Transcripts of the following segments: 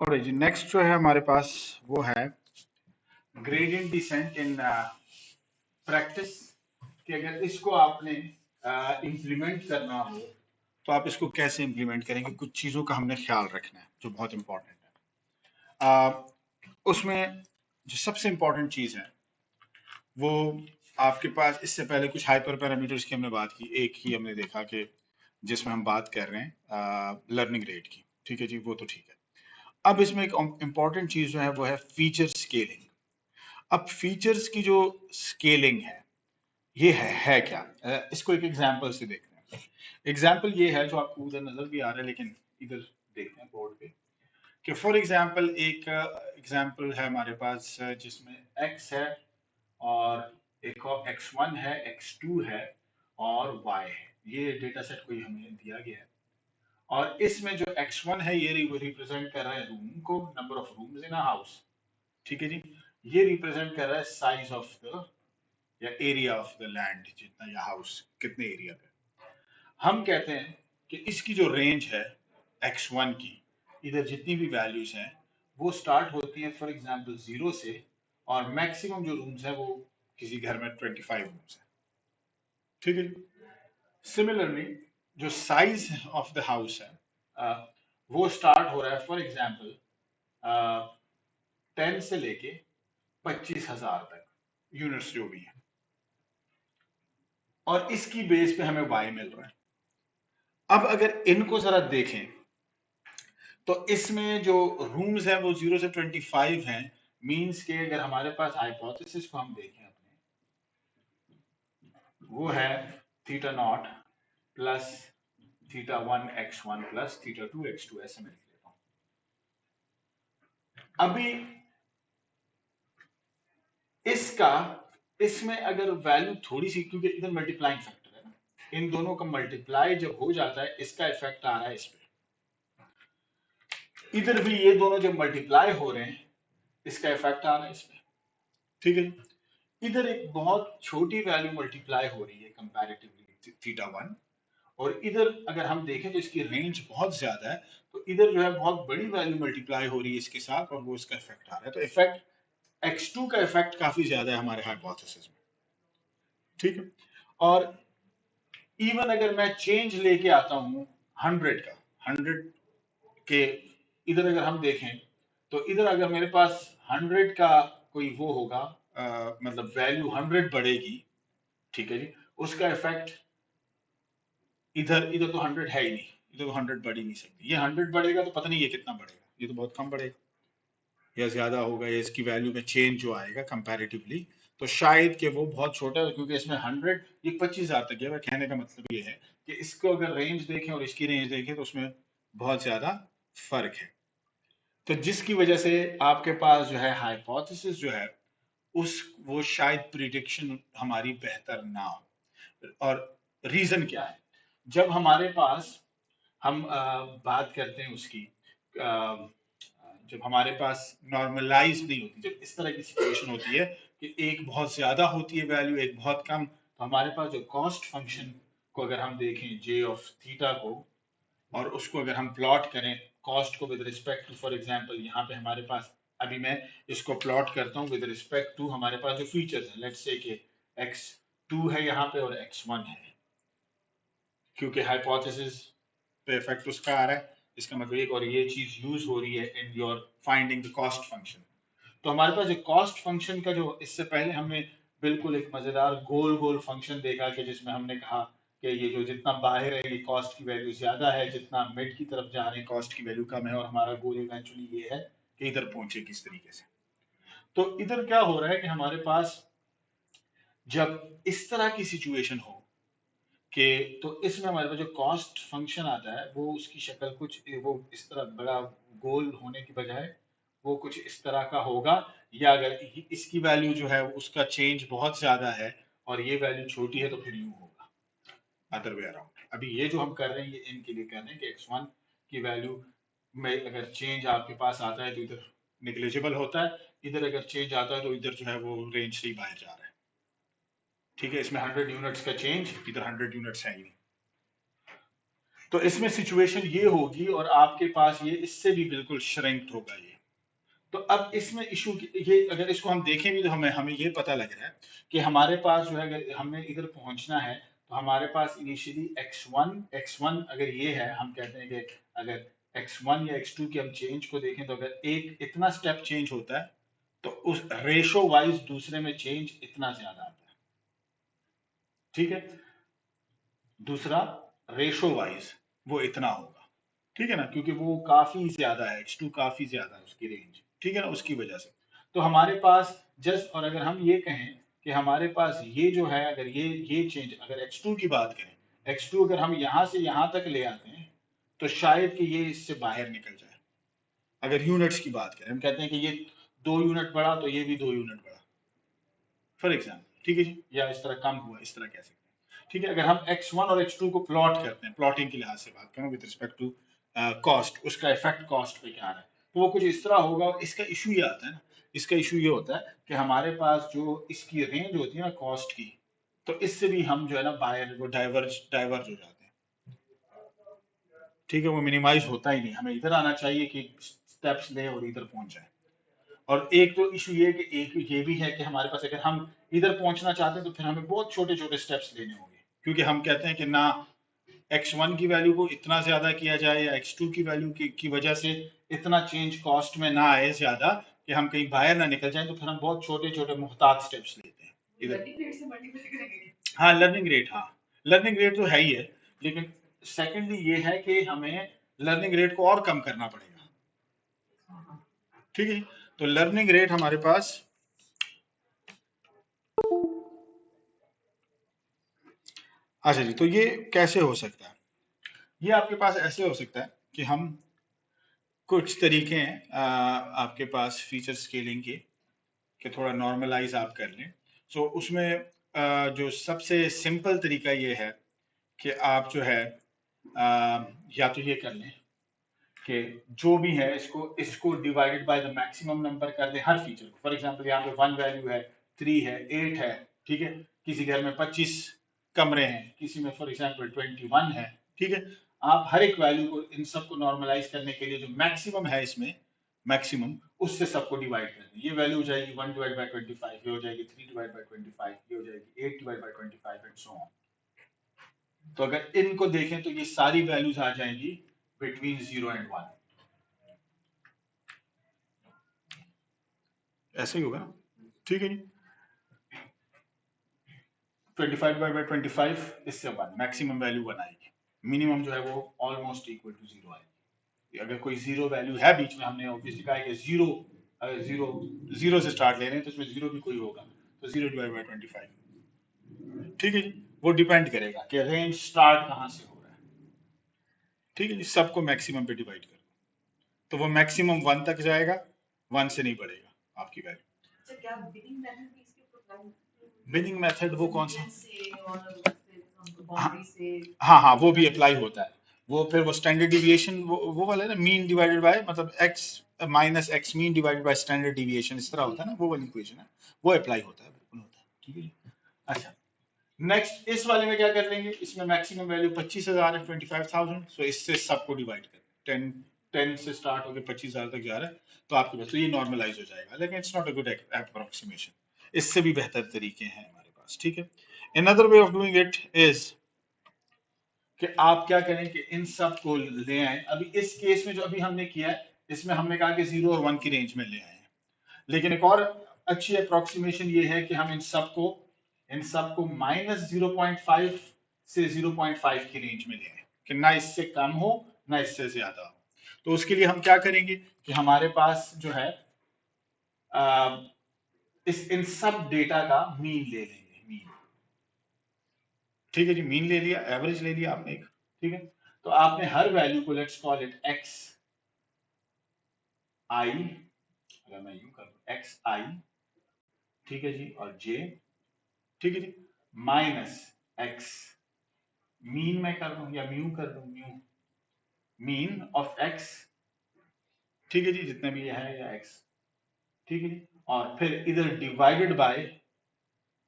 और जी नेक्स्ट जो है हमारे पास वो है ग्रेडियंट डिसेंट इन प्रैक्टिस कि अगर इसको आपने इम्प्लीमेंट करना हो तो आप इसको कैसे इम्प्लीमेंट करेंगे। कुछ चीज़ों का हमने ख्याल रखना है जो बहुत इंपॉर्टेंट है। उसमें जो सबसे इंपॉर्टेंट चीज़ है वो आपके पास इससे पहले कुछ हाइपर पैरामीटर्स की हमने बात की। एक ही हमने देखा कि जिसमें हम बात कर रहे हैं लर्निंग रेट की। ठीक है जी, वो तो ठीक है। अब इसमें एक इम्पॉर्टेंट चीज़ जो है वो है फीचर स्केलिंग। अब फीचर्स की जो स्केलिंग है ये है क्या। इसको एक एग्जांपल से देखते हैं। एग्जांपल ये है जो आपको उधर नजर भी आ रहा है, लेकिन इधर देखते हैं बोर्ड पे कि फॉर एग्जांपल एक एग्जांपल है हमारे पास जिसमें x है और एक और x1 है, x2 है और y है। ये डेटा सेट कोई हमें दिया गया है और इसमें जो x1 है ये रिप्रेजेंट कर रहा है रूम को, number of rooms in a house. ठीक है जी। ये रिप्रेजेंट कर रहा है साइज ऑफ द या एरिया ऑफ द लैंड, जितना या हाउस कितने एरिया पे। हम कहते हैं कि इसकी जो रेंज है x1 की, इधर जितनी भी वैल्यूज हैं वो स्टार्ट होती है फॉर एग्जांपल 0 से और मैक्सिमम जो रूम्स है वो किसी घर में 25 रूम्स है। ठीक है। सिमिलरली जो साइज ऑफ द हाउस है वो स्टार्ट हो रहा है फॉर एग्जांपल 10 से लेके 25,000 तक यूनिट्स जो भी है, और इसकी बेस पे हमें y मिल रहा है। अब अगर इनको जरा देखें तो इसमें जो रूम्स हैं वो 0 से 25 हैं। मींस के अगर हमारे पास हाइपोथेसिस को हम देखें अपने, वो है theta naught plus theta 1 x1 plus theta 2 x2, ऐसे मैं लिख लेता हूं। अभी इसका इसमें अगर वैल्यू थोड़ी सी, क्योंकि इधर मल्टीप्लाइंग फैक्टर है ना, इन दोनों का मल्टीप्लाई जब हो जाता है इसका इफेक्ट आ रहा है इस पे। इधर भी ये दोनों जब मल्टीप्लाई हो रहे हैं इसका इफेक्ट आ रहा है इसमें। ठीक है। इधर एक बहुत छोटी वैल्यू मल्टीप्लाई हो रही है कंपैरेटिवली थीटा 1, और इधर अगर हम देखें तो इसकी रेंज बहुत ज्यादा है, तो इधर जो है बहुत बड़ी वैल्यू मल्टीप्लाई हो रही है इसके साथ और वो इसका इफेक्ट आ रहा है। तो इफेक्ट x2 का इफेक्ट काफी ज्यादा है हमारे हाइपोथेसिस में। ठीक है। और इवन अगर मैं चेंज लेके आता हूं 100 का, 100 के इधर अगर हम देखें तो इधर अगर मेरे पास 100 का कोई वो होगा, मतलब वैल्यू 100 बढ़ेगी। ठीक है जी। उसका इफेक्ट इधर इधर तो 100 है ही नहीं, इधर तो 100 बढ़ ही नहीं सकती। ये 100 बढ़ेगा तो पता नहीं ये कितना बढ़ेगा, ये तो बहुत कम बढ़ेगा या ज्यादा होगा, या इसकी वैल्यू में चेंज जो आएगा कंपैरेटिवली तो शायद कि वो बहुत छोटा है, क्योंकि इसमें 100 ये 25,000 तक है। कहने का मतलब ये है कि इसको अगर रेंज देखें और इसकी रेंज देखें तो उसमें बहुत ज्यादा फर्क है। तो जिसकी वजह से आपके पास जो है हाइपोथेसिस जो है उस वो शायद प्रिडिक्शन हमारी बेहतर ना हो। और रीजन क्या है, जब हमारे पास हम बात करते हैं उसकी, अ, जब हमारे पास नॉर्मलाइज नहीं होती, जब इस तरह की सिचुएशन होती है कि एक बहुत ज्यादा होती है वैल्यू, एक बहुत कम, तो हमारे पास जो कॉस्ट फंक्शन को अगर हम देखें जे ऑफ थीटा को, और उसको अगर हम प्लॉट करें कॉस्ट को with respect to, for example यहाँ पे हमारे पास, अभी मैं इसको प्लॉट करता हूँ विद रिस्पेक्ट टू हमारे पास जो फीचर्स हैं, लेट्स से कि x2 है यहाँ पे और x1 है, क्योंकि हाइपोथेसिस पे इफेक्ट उसका आ रहा है, इसका मतलब एक और ये चीज यूज हो रही है in your finding the cost function. तो हमारे पास जो कॉस्ट फंक्शन का, जो इससे पहले हमने बिल्कुल एक मजेदार गोल गोल फंक्शन देखा कि जिसमें हमने कहा कि ये जो जितना बाहर है ये कॉस्ट की वैल्यू ज्यादा है, जितना मिड की तरफ जा रहे हैं कॉस्ट की वैल्यू कम है, और हमारा गोल इवेंचुअली ये है कि इधर पहुंचे किस तरीके से। तो इधर क्या हो रहा है कि हमारे पास जब इस तरह की सिचुएशन हो कि, तो इसमें हमारे पास जो कॉस्ट फंक्शन आता है वो उसकी शक्ल कुछ वो इस तरह बड़ा गोल होने की बजाय वो कुछ इस तरह का होगा, या अगर इसकी वैल्यू जो है उसका चेंज बहुत ज्यादा है और ये वैल्यू छोटी है तो फिर यूं होगा, अदर वे अराउंड। अभी ये जो हम कर रहे हैं ये इनके लिए कर रहे हैं कि x1 की वैल्यू में अगर चेंज आपके पास आता है तो इधर निग्लिजिबल होता है, इधर अगर चेंज आता है तो इधर जो है वो रेंज से ही बाहर जा रहा है। ठीक है। इसमें 100 यूनिट्स का चेंज, इधर 100 यूनिट्स है ही नहीं। तो इसमें सिचुएशन ये होगी और आपके पास ये इससे भी बिल्कुल श्रिंक होगा ये। तो अब इसमें इशू ये अगर इसको हम देखें भी तो हमें हमें ये पता लग रहा है कि हमारे पास जो है अगर हमें इधर पहुंचना है तो हमारे पास इनिशियली x1 अगर ये है, हम कहते हैं कि अगर x1 या x2 की हम चेंज को देखें तो अगर एक इतना स्टेप चेंज होता है तो उस रेशो वाइज दूसरे में चेंज इतना ज्यादा आता है। ठीक है, दूसरा रेशो वाइज वो इतना होगा, ठीक है ना, क्योंकि वो काफी ज्यादा है, x2 काफी ज्यादा है उसकी रेंज, ठीक है ना, उसकी वजह से। तो हमारे पास जस्ट, और अगर हम ये कहें कि हमारे पास ये जो है अगर ये चेंज, अगर x2 की बात करें, x2 अगर हम यहां से यहां तक ले आते हैं तो शायद कि ये इससे बाहर निकल जाए। अगर यूनिट्स की बात करें, हम कहते हैं कि ये 2 यूनिट बढ़ा तो ये भी 2 यूनिट बढ़ा, फॉर एग्जाम्पल, ठीक है जी, या इस तरह कम हुआ, इस तरह कह सकते हैं। ठीक है, अगर हम x1 और x2 को प्लॉट करते हैं, प्लॉटिंग के लिहाज से बात करें विद रिस्पेक्ट टू कॉस्ट, उसका इफेक्ट कॉस्ट पे क्या आ रहा है, तो वो कुछ इस तरह होगा। और इसका इशू ये आता है ना, इसका इशू ये होता है कि हमारे पास जो इसकी रेंज होती है ना कॉस्ट की, तो इससे भी हम जो है ना बाहर वो डाइवर्ज हो जाते हैं। ठीक है, वो मिनिमाइज होता ही नहीं, हमें इधर आना चाहिए कि स्टेप्स ले और इधर पहुंच जाए। और एक तो इशू ये कि एक ये भी है कि हमारे पास अगर हम इधर पहुंचना चाहते हैं तो फिर हमें बहुत छोटे छोटे स्टेप्स लेने होंगे, क्योंकि हम कहते हैं कि ना x1 की वैल्यू को इतना ज्यादा किया जाए या x2 की वैल्यू की वजह से इतना चेंज कॉस्ट में ना आए ज्यादा कि हम कहीं बाहर ना निकल जाए, तो फिर हम बहुत छोटे छोटे मुहतात स्टेप्स लेते हैं इधर। हाँ लर्निंग रेट, हाँ लर्निंग रेट तो है ही है, लेकिन सेकेंडली ये है कि हमें लर्निंग रेट को और कम करना पड़ेगा। ठीक है, तो लर्निंग रेट हमारे पास, अच्छा जी, तो ये कैसे हो सकता है? ये आपके पास ऐसे हो सकता है कि हम कुछ तरीके हैं आपके पास फीचर स्केलिंग के कि थोड़ा नॉर्मलाइज आप कर लें। सो उसमें जो सबसे सिंपल तरीका ये है कि आप जो है या तो ये कर लें कि जो भी है इसको इसको divided by the maximum number कर दें हर फीचर को। फॉर एग्जांपल यहाँ पे 1 वैल्यू है, 3 है, 8 है, ठीक है, किसी घर में 25 कमरे हैं, किसी में फॉर एग्जांपल 21 है, ठीक है। आप हर एक वैल्यू को इन सबको नॉर्मलाइज करने के लिए जो मैक्सिमम है इसमें, मैक्सिमम उससे सबको डिवाइड कर दें। ये वैल्यू हो जाएगी 1 डिवाइड बाय 25, ये हो जाएगी 3 डिवाइड बाय 25, ये हो जाएगी 8 divide by 25 and so on. तो अगर इनको देखें तो ये सारी वैल्यूज आ जाएंगी बिटवीन 0 एंड 1, ऐसे ही होगा ना, ठीक है जी। 25 डिवाइड बाय 25 इससे 1, मैक्सिमम वैल्यू 1 आएगी, मिनिमम जो है वो ऑलमोस्ट इक्वल टू 0 आएगी। अगर कोई जीरो वैल्यू है बीच में, हमने ऑब्वियसली कहा है कि जीरो, अगर जीरो जीरो से स्टार्ट ले रहे हैं तो उसमें जीरो भी कोई होगा, तो 0 डिवाइड बाय 25, ठीक है जी। वो डिपेंड करेगा कि रेंज स्टार्ट कहाँ से हो रहा है, ठीक है जी। सबको मैक्सिमम पे डिवाइड कर, तो वो मैक्सिमम 1 तक जाएगा, 1 से नहीं बढ़ेगा आपकी वैल्यू। बिनिंग मेथड वो कौन सा? हाँ हाँ हाँ, वो भी अप्लाई होता है। वो फिर वो स्टैंडर्ड डिविएशन, वो वाला है ना, मीन डिवाइडेड बाय मतलब x minus x mean divided by standard deviation, इस तरह होता है ना, वो वाली इक्वेशन है, वो अप्लाई होता है, बिल्कुल होता है, ठीक है जी। अच्छा, नेक्स्ट इस वाले में क्या कर लेंगे, इसमें मैक्सिमम वैल्यू 25,000 है, 25,000, सो इससे सबको डिवाइड कर 10 10 से स्टार्ट होकर 25,000 तक जा रहा है, तो आपके पास तो ये नॉर्मलाइज हो जाएगा, लेकिन it's not a good approximation, इससे भी बेहतर तरीके हैं हमारे पास, ठीक है। Another way of doing it is कि आप क्या करें कि इन सब को ले आए। अभी इस केस में जो अभी हमने किया है, इसमें हमने कहा कि 0 और 1 की रेंज में ले आए हैं, लेकिन एक और अच्छी अप्रोक्सीमेशन ये है कि हम इन सबको -0.5 से 0.5 की रेंज में ले आए, कि ना इससे कम हो ना इससे ज्यादा हो। तो उसके लिए हम क्या करेंगे कि हमारे पास जो है इन सब डेटा का मीन ले लेंगे, मीन, ठीक है जी। मीन ले लिया, एवरेज ले लिया आपने एक, ठीक है। तो आपने हर वैल्यू को, लेट्स कॉल इट एक्स आई, अगर मैं यूं करूं एक्स आई, ठीक है जी, और जे, ठीक है जी, माइनस एक्स, मीन में कर दूं या म्यू कर दूं, म्यू मीन ऑफ एक्स, ठीक है जी, जितने भी ये है या एक्स, ठीक है जी, और फिर इधर divided by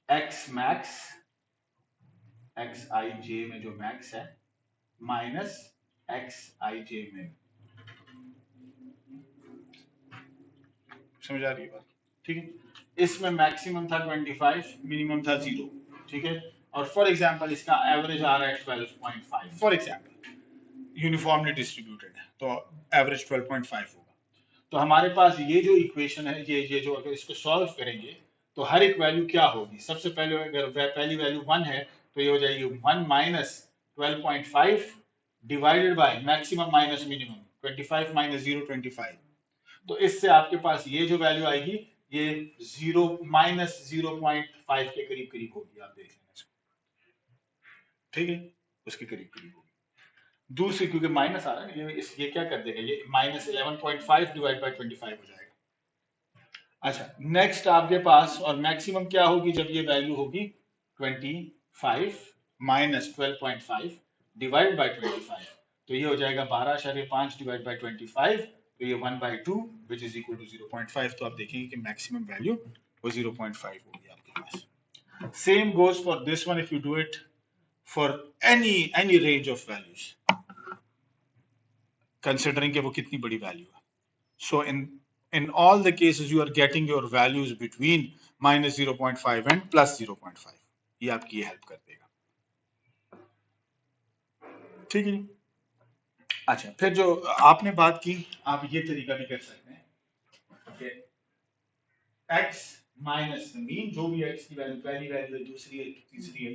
x max, x i j में जो मैक्स है, माइनस एक्स आई जे मिन। समझ आ रही है बात? ठीक है, इसमें मैक्सिमम था 25, मिनिमम था 0। ठीक है, और फॉर एग्जांपल इसका एवरेज आ रहा है 12.5 फॉर एग्जांपल, यूनिफॉर्मली डिस्ट्रीब्यूटेड है तो एवरेज 12.5 होगा। तो हमारे पास ये जो इक्वेशन है, ये जो अगर इसको सॉल्व करेंगे तो हर एक वैल्यू क्या होगी, सबसे पहले अगर पहली वैल्यू 1 है तो ये हो जाएगी 1 minus 12.5 divided by maximum minus minimum, 25 minus 0 25। तो इससे आपके पास ये जो वैल्यू आएगी ये 0 माइनस 0.5 के करीब करीब होगी, आप देख लेना इसको। ठीक है, उसके करीब करीब होगी। दूसरी क्योंकि माइनस आ रहा है ये क्या कर देगा, ये माइनस 11.5 डिवाइड बाय 25 हो जाएगा। अच्छा, नेक्स्ट आपके पास और मैक्सिमम क्या होगी जब ये वैल्यू होगी 25 माइनस 12.5 डिवाइड बाय 25, तो ये हो जाएगा 12.5 डिवाइड बाय 25, तो ये 1/2 विच इज इक्वल टू 0.5। तो आप देखेंगे कि मैक्सिमम वैल्यू वो 0.5 होगी आपके पास। Same goes for this one, if you do it for any range of values, considering कि वो कितनी बड़ी वैल्यू है। So in all the cases you are getting your values between minus 0.5 and plus 0.5, ये आपकी ये हेल्प कर देगा। ठीक है, अच्छा फिर जो आपने बात की, आप ये तरीका भी कर सकते हैं कि x माइनस द मीन, जो भी x की वैल्यू, पहली वैल्यू है, दूसरी है, तीसरी है,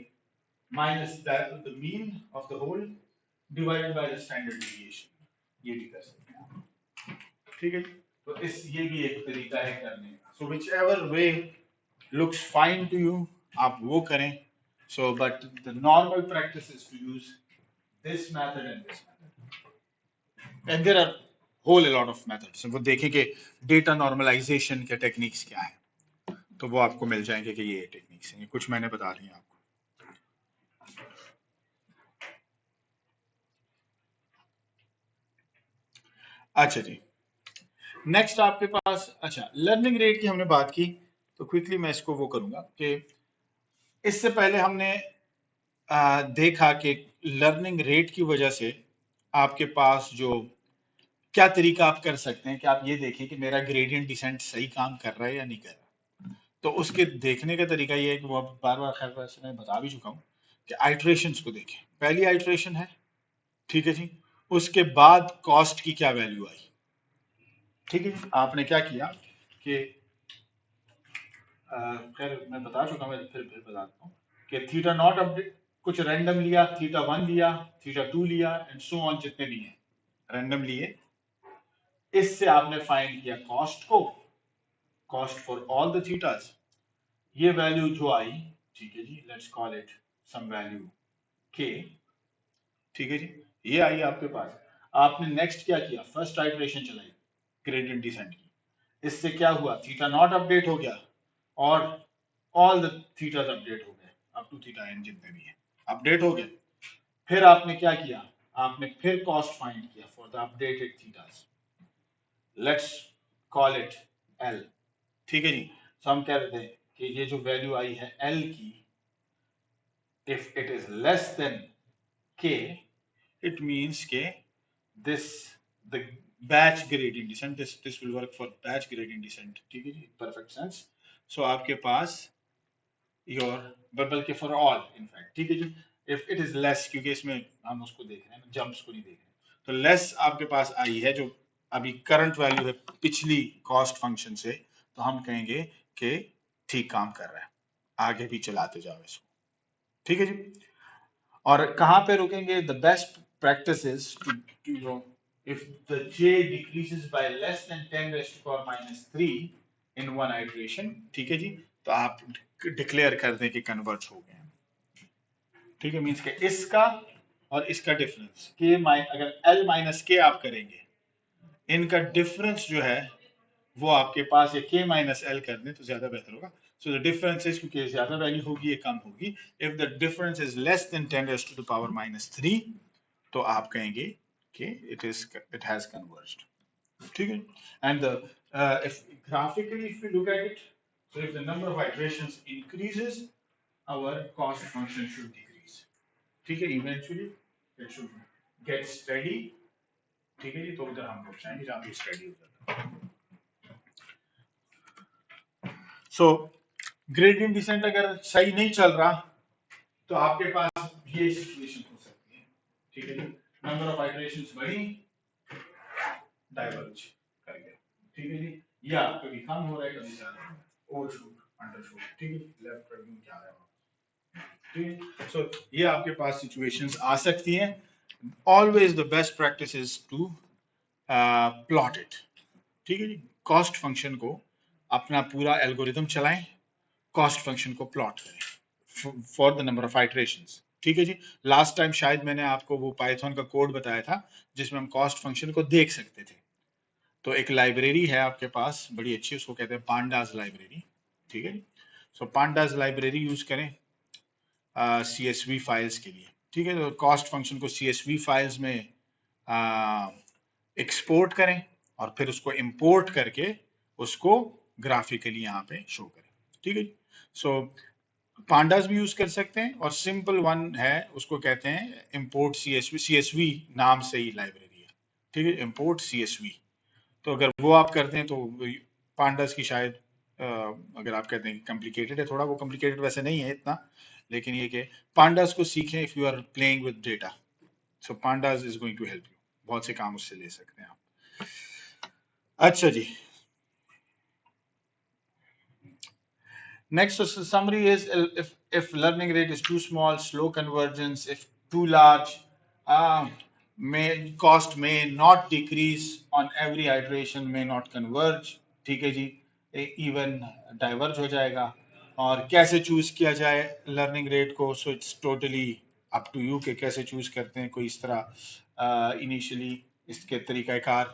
minus the mean of the whole divided by the standard deviation, ये भी कर सकते हैं आप। ठीक है, तो इस ये भी एक तरीका है करने का। So whichever way looks fine to you, आप वो करें। So but the normal practice is to use this method and this method, and there are whole a lot of methods। वो देखें कि डेटा नॉर्मलाइजेशन के techniques क्या है, तो वो आपको मिल जाएंगे कि ये टेक्निक्स हैं, कुछ मैंने बता दी आपको। अच्छा जी, नेक्स्ट आपके पास, अच्छा लर्निंग रेट की हमने बात की, तो क्विकली मैं इसको वो करूंगा कि इससे पहले हमने देखा कि लर्निंग रेट की वजह से आपके पास जो क्या तरीका आप कर सकते हैं कि आप ये देखें कि मेरा ग्रेडियंट डिसेंट सही काम कर रहा है या नहीं कर रहा। तो उसके देखने का तरीका ये है कि वो बार बार खैर वैसे मैं बता भी चुका हूँ कि आइट्रेशंस को देखें। पहली आइट्रेशन है, ठीक है जी, उसके बाद कॉस्ट की क्या वैल्यू आई। ठीक है, आपने क्या किया कि खैर मैं बता चुका हूँ, मैं फिर बताता हूँ कि थीटा नॉट अपडेट कुछ रैंडम लिया, थीटा 1 लिया, थीटा 2 लिया एंड सो ऑन, जितने भी हैं रैंडम लिए। इससे आपने फाइंड किया कॉस्ट को, cost for all the thetas, ये वैल्यू जो आई, ठीक है जी, let's call it some value K. ठीक है जी, ये आई आपके पास। आपने नेक्स्ट क्या किया, फर्स्ट आइटरेशन चलाई ग्रेडियंट डिसेंट की, इससे क्या हुआ, थीटा नॉट अपडेट हो गया और ऑल द थीटास अपडेट हो गए, अप टू थीटा एन जितने भी है अपडेट हो गए। फिर आपने क्या किया, आपने फिर कॉस्ट फाइंड किया for the updated thetas, let's call it L. ठीक है जी, तो हम कह रहे थे कि ये जो वैल्यू आई है एल की, if it is less than k, it means k this the batch gradient descent, this will work for batch gradient descent। ठीक है जी, perfect sense। so आपके पास your बल्कि for all in fact, ठीक है जी, if it is less, क्योंकि इसमें हम उसको देख रहे हैं, जंप्स को नहीं देख रहे, तो लेस आपके पास आई है जो अभी करंट वैल्यू है पिछली कॉस्ट फंक्शन से, तो हम कहेंगे कि ठीक काम कर रहा है, आगे भी चलाते जाओ इसको। ठीक है जी, और कहां पे रुकेंगे, the best practice is to know if the j decreases by less than 10 raised to power minus 3 in one iteration, ठीक है जी, तो आप डिक्लेयर कर दें कि कन्वर्ट हो गए हैं। ठीक है, मींस के इसका और इसका डिफरेंस k अगर l माइनस के आप करेंगे, इनका डिफरेंस जो है वो आपके पास ये k माइनस एल कर दें तो ज्यादा बेहतर होगा। सो द डिफरेंस इज, क्योंकि ज्यादा वैल्यू होगी ये कम होगी, if the difference is less than 10 raised to the power minus 3, तो आप कहेंगे कि इट हैज कन्वर्ज्ड। ठीक है, and if graphically if we look at it, so if the number of iterations increases, our cost function should decrease। ठीक है, eventually it should get steady, ठीक है जी, तो उधर हम लोग जाएंगे जहां पे स्टडी हो जाता है। सो ग्रेडियंट डिसेंट अगर सही नहीं चल रहा तो आपके पास ये सिचुएशन हो सकती है, ठीक है जी, नंबर ऑफ आइटरेशंस बढ़ी, डाइवर्ज कर गया, ठीक है जी, या कभी कम हो रहा है कभी ज्यादा हो रहा है, ओवरशूट अंडरशूट, ठीक है, लेफ्ट राइट में क्या है, ठीक है। सो ये आपके पास सिचुएशंस आ सकती हैं। Always the best practice is to plot it, ठीक है जी, कॉस्ट फंक्शन को अपना पूरा एल्गोरिथम चलाएं, कॉस्ट फंक्शन को प्लॉट करें for the number of iterations, ठीक है जी। लास्ट टाइम शायद मैंने आपको वो पाइथन का कोड बताया था जिसमें हम कॉस्ट फंक्शन को देख सकते थे। तो एक लाइब्रेरी है आपके पास बड़ी अच्छी, उसको कहते हैं पांडास लाइब्रेरी, ठीक है जी। सो पांडास लाइब्रेरी यूज करें CSV फाइल्स के लिए, ठीक है। तो कॉस्ट फंक्शन को CSV फाइल्स में एक्सपोर्ट करें और फिर उसको इंपोर्ट करके उसको ग्राफिकली यहाँ पे शो करें, ठीक है। सो पांडास भी यूज कर सकते हैं और सिंपल वन है उसको कहते हैं इंपोर्ट CSV नाम से ही लाइब्रेरी है, ठीक है, इंपोर्ट CSV। तो अगर वो आप करते हैं तो पांडास की शायद अगर आप कहते हैं कॉम्प्लिकेटेड है थोड़ा, वो कॉम्प्लिकेटेड वैसे नहीं है इतना, लेकिन ये कि पांडास को सीखें if you are playing with data. So pandas is going to help you, बहुत से काम उससे ले सकते हैं आप। अच्छा जी, next summary is if learning rate is too small, slow convergence, if too large, may cost may not decrease on every iteration, may not converge, ठीक है जी, even diverge हो जाएगा। और कैसे चूज किया जाए लर्निंग रेट को, so it's totally up to you कि कैसे चूज करते हैं। कोई इस तरह इनिशियली इसके तरीकाकार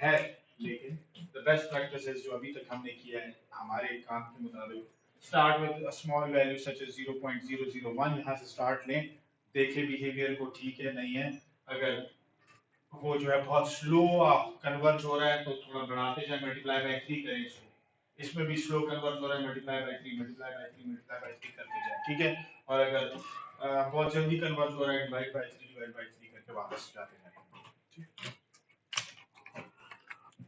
है, लेकिन द बेस्ट प्रैक्टिसेस जो अभी तक हमने किया है हमारे काम के मुताबिक, start with a small value such as 0.001, यहाँ से स्टार्ट लें, देखें बिहेवियर को ठीक है नहीं है। अगर वो जो है बहुत स्लो कन्वर्ज हो रहा है तो थोड़ा बढ़ाते जाए, मल्टीप्लाई बाय 3 करें इसको, इसमें भी स्लो कन्वर्ज हो रहा है, multiply by 3 multiply by 3 multiply by 3 करते जाए, ठीक है। और अगर बहुत जल्दी कन्वर्ज हो रहा है, डिवाइड बाय 3 डिवाइड बाय 3 करके वापस जाते जाए।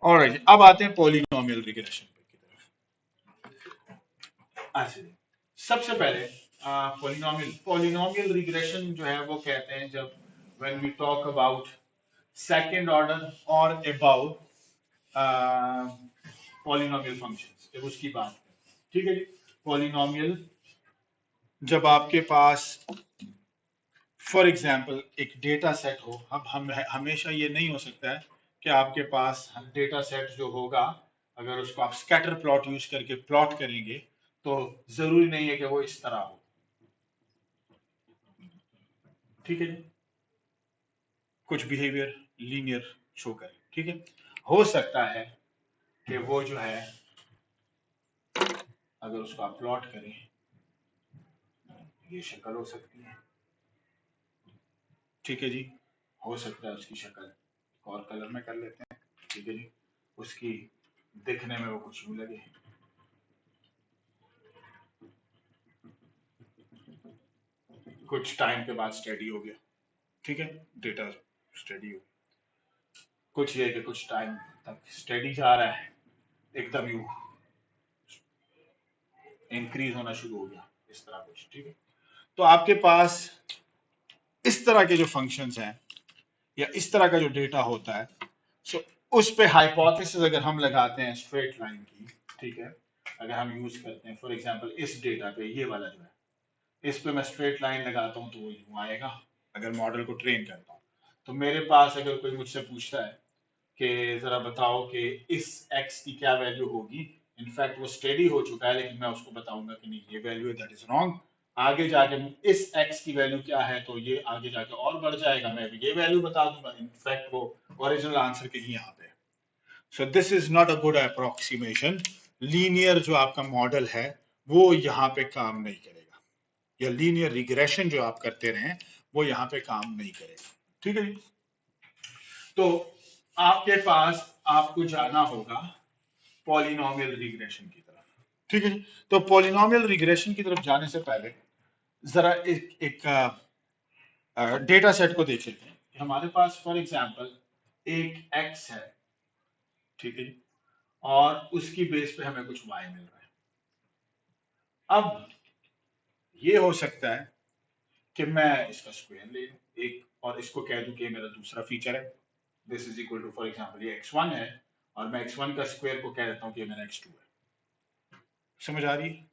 ऑलराइट, अब आते हैं पॉलिनोमियल रिग्रेशन की तरफ। अच्छा, सबसे पहले पॉलिनोमियल रिग्रेशन जो है वो कहते हैं जब when we talk about second order और अबाउट पॉलिनोमियल फंक्शंस, जब उसकी बात करें, ठीक है जी। पॉलिनोमियल जब आपके पास फॉर एग्जाम्पल एक डेटा सेट हो, अब हम हमेशा ये नहीं हो सकता है कि आपके पास डेटा सेट जो होगा अगर उसको आप स्कैटर प्लॉट यूज करके प्लॉट करेंगे तो जरूरी नहीं है कि वो इस तरह हो, ठीक है जी, कुछ बिहेवियर लीनियर शो करे, ठीक है। हो सकता है कि वो जो है अगर उसको आप प्लॉट करें ये शक्ल हो सकती है, ठीक है जी, हो सकता है उसकी शक्ल और कलर में कर लेते हैं, ठीक है जी, उसकी दिखने में वो कुछ यूं लगे, कुछ टाइम के बाद स्टडी हो गया, ठीक है, डेटा स्टडी हो, कुछ ये कि कुछ टाइम तक स्टडी जा रहा है, एकदम यू इंक्रीज होना शुरू हो गया, इस तरह कुछ, ठीक है। तो आपके पास इस तरह के जो फंक्शंस हैं या इस तरह का जो डेटा होता है, सो उस पे हाइपोथेसिस अगर हम लगाते हैं स्ट्रेट लाइन की, ठीक है, अगर हम यूज करते हैं फॉर एग्जांपल इस डेटा पे ये वाला जो है, इस पे मैं स्ट्रेट लाइन लगाता हूं तो वो यूं आएगा। अगर मॉडल को ट्रेन करता हूं तो मेरे पास अगर कोई मुझसे पूछता है कि जरा बताओ कि इस x की क्या वैल्यू होगी, इनफैक्ट वो स्टेडी हो चुका है लेकिन मैं उसको बताऊंगा कि नहीं ये वैल्यू है, दैट इज रॉन्ग, आगे जाके इस x की वैल्यू क्या है तो ये आगे जाके और बढ़ जाएगा, मैं भी ये वैल्यू बता दूंगा, इनफैक्ट वो ओरिजिनल आंसर के ही यहाँ पे। So this is not a good approximation, linear जो आपका मॉडल है वो यहाँ पे काम नहीं करेगा, या लीनियर रिग्रेशन जो आप करते रहे वो यहाँ पे काम नहीं करेगा, ठीक है जी। तो आपके पास आपको जाना होगा पॉलिनोमियल रिग्रेशन की तरफ, ठीक है जी। तो पॉलिनोमियल रिग्रेशन की तरफ जाने से पहले जरा एक डेटा सेट को देख लेते हैं। हमारे पास फॉर एग्जांपल एक x है, ठीक है जी, और उसकी बेस पे हमें कुछ y मिल रहा है। अब ये हो सकता है कि मैं इसका स्क्वायर ले लूं एक, और इसको कह दूं कि मेरा दूसरा फीचर है, this is equal to for example ये x1 है, और मैं x1 का स्क्वायर को कह देता हूं कि ये मेरा x2 है। समझ आ रही है?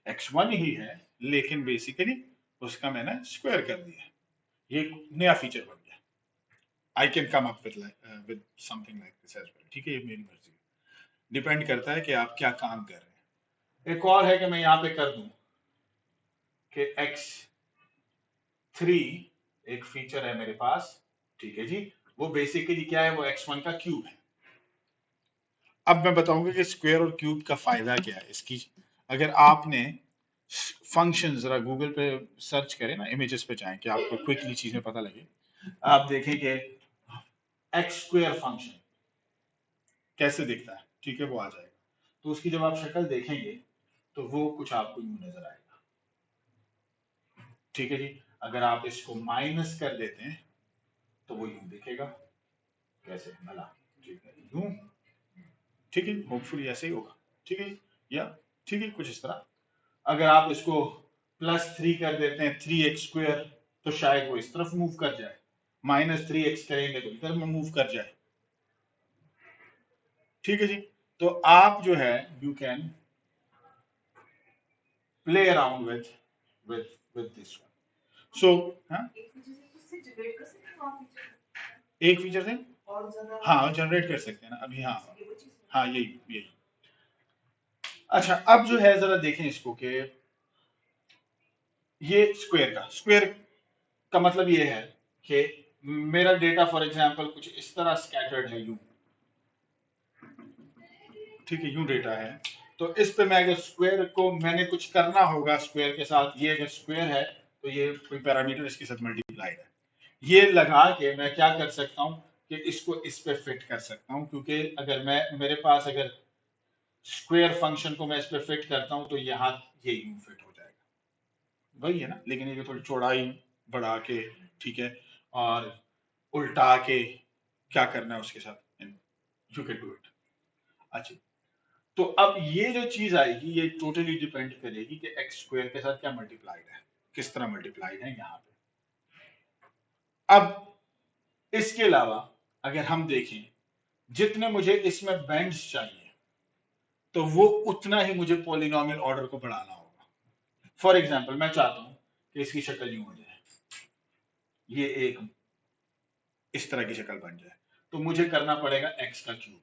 x1 ही है, लेकिन बेसिकली उसका मैंने स्क्वायर कर दिया, ये एक नया फीचर बन गया। I can come up with something like this as well, ठीक है, ये मेरी मर्जी है, डिपेंड करता है कि आप क्या काम कर रहे हैं। एक और है कि मैं यहाँ पे कर दूं कि x3 एक फीचर है मेरे पास, ठीक है जी, वो बेसिकली क्या है, वो x1 का क्यूब है। अब मैं बताऊंगा कि स्क्वायर और क्यूब का फायदा क्या है इसकी। अगर आपने फंक्शन जरा गूगल पे सर्च करें ना, इमेजेस पे जाएं कि आपको क्विकली चीजें पता लगे, आप देखें कि एक्स स्क्वायर फंक्शन कैसे दिखता है, ठीक है, वो आ जाएगा। तो उसकी जब आप शक्ल देखेंगे तो वो कुछ आपको यूं नजर आएगा, ठीक है जी। अगर आप इसको माइनस कर देते हैं तो वो यूं दिखेगा, कैसे भला, ठीक है, यूं, ठीक है, होपफुली ऐसे ही होगा, ठीक है, या ठीक है कुछ इस तरह। अगर आप इसको +3 कर देते हैं, 3x² तो शायद वो इस तरफ मूव कर जाए, -3x करेंगे तो इधर में मूव कर जाए, ठीक है जी। तो आप जो है you can play around with this one. So एक फीचर से हाँ जनरेट कर सकते हैं ना अभी, हाँ हाँ यही यही। अच्छा अब जो है जरा देखें इसको कि ये स्क्वायर का मतलब ये है कि मेरा डेटा फॉर एग्जांपल कुछ इस तरह स्कैटर्ड है यूं, ठीक है, यूं डेटा है। तो इस पे मैं अगर स्क्वायर को मैंने कुछ करना होगा स्क्वायर के साथ, ये अगर स्क्वायर है तो ये कोई पैरामीटर इसके साथ मल्टीप्लाइड है, ये लगा के मैं क्या कर सकता हूं कि इसको इस पे फिट कर सकता हूं, क्योंकि अगर मैं मेरे पास अगर स्क्वायर फंक्शन को मैं इस पे फिट करता हूं तो यहाँ ये यूं फिट हो जाएगा, वही है ना, लेकिन ये थोड़ी चौड़ाई बढ़ा के, ठीक है, और उल्टा के क्या करना है उसके साथ, यू कैन डू इट। अच्छा, तो अब ये जो चीज आएगी ये टोटली डिपेंड करेगी कि एक्स स्क्वायर के साथ क्या मल्टीप्लाइड है, किस तरह मल्टीप्लाइड है यहाँ पे। अब इसके अलावा अगर हम देखें, जितने मुझे इसमें बैंड्स चाहिए तो वो उतना ही मुझे पॉलिनोमियल ऑर्डर को बढ़ाना होगा। फॉर एग्जाम्पल मैं चाहता हूं कि इसकी शक्ल यूं हो जाए, ये एक इस तरह की शक्ल बन जाए, तो मुझे करना पड़ेगा एक्स का क्यूब।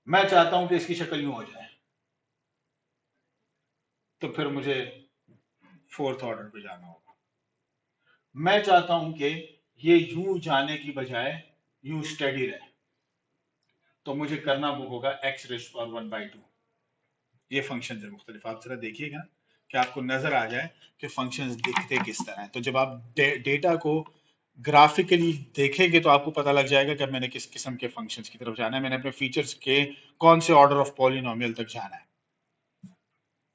मैं चाहता हूं कि इसकी शक्ल यूं हो जाए, तो फिर मुझे फोर्थ ऑर्डर पे जाना होगा। मैं चाहता हूं कि ये यूं जाने की बजाय यूं स्टडी रहे, तो मुझे करना वो होगा x⁻1/2। ये फंक्शन है मुख्तलिफ, आप जरा देखिएगा कि आपको नजर आ जाए कि फंक्शंस दिखते किस तरह है। तो जब आप डेटा को ग्राफिकली देखेंगे तो आपको पता लग जाएगा कि मैंने किस किस्म के फंक्शंस की तरफ जाना है, मैंने अपने फीचर्स के कौन से ऑर्डर ऑफ पॉलिनोमियल तक जाना है।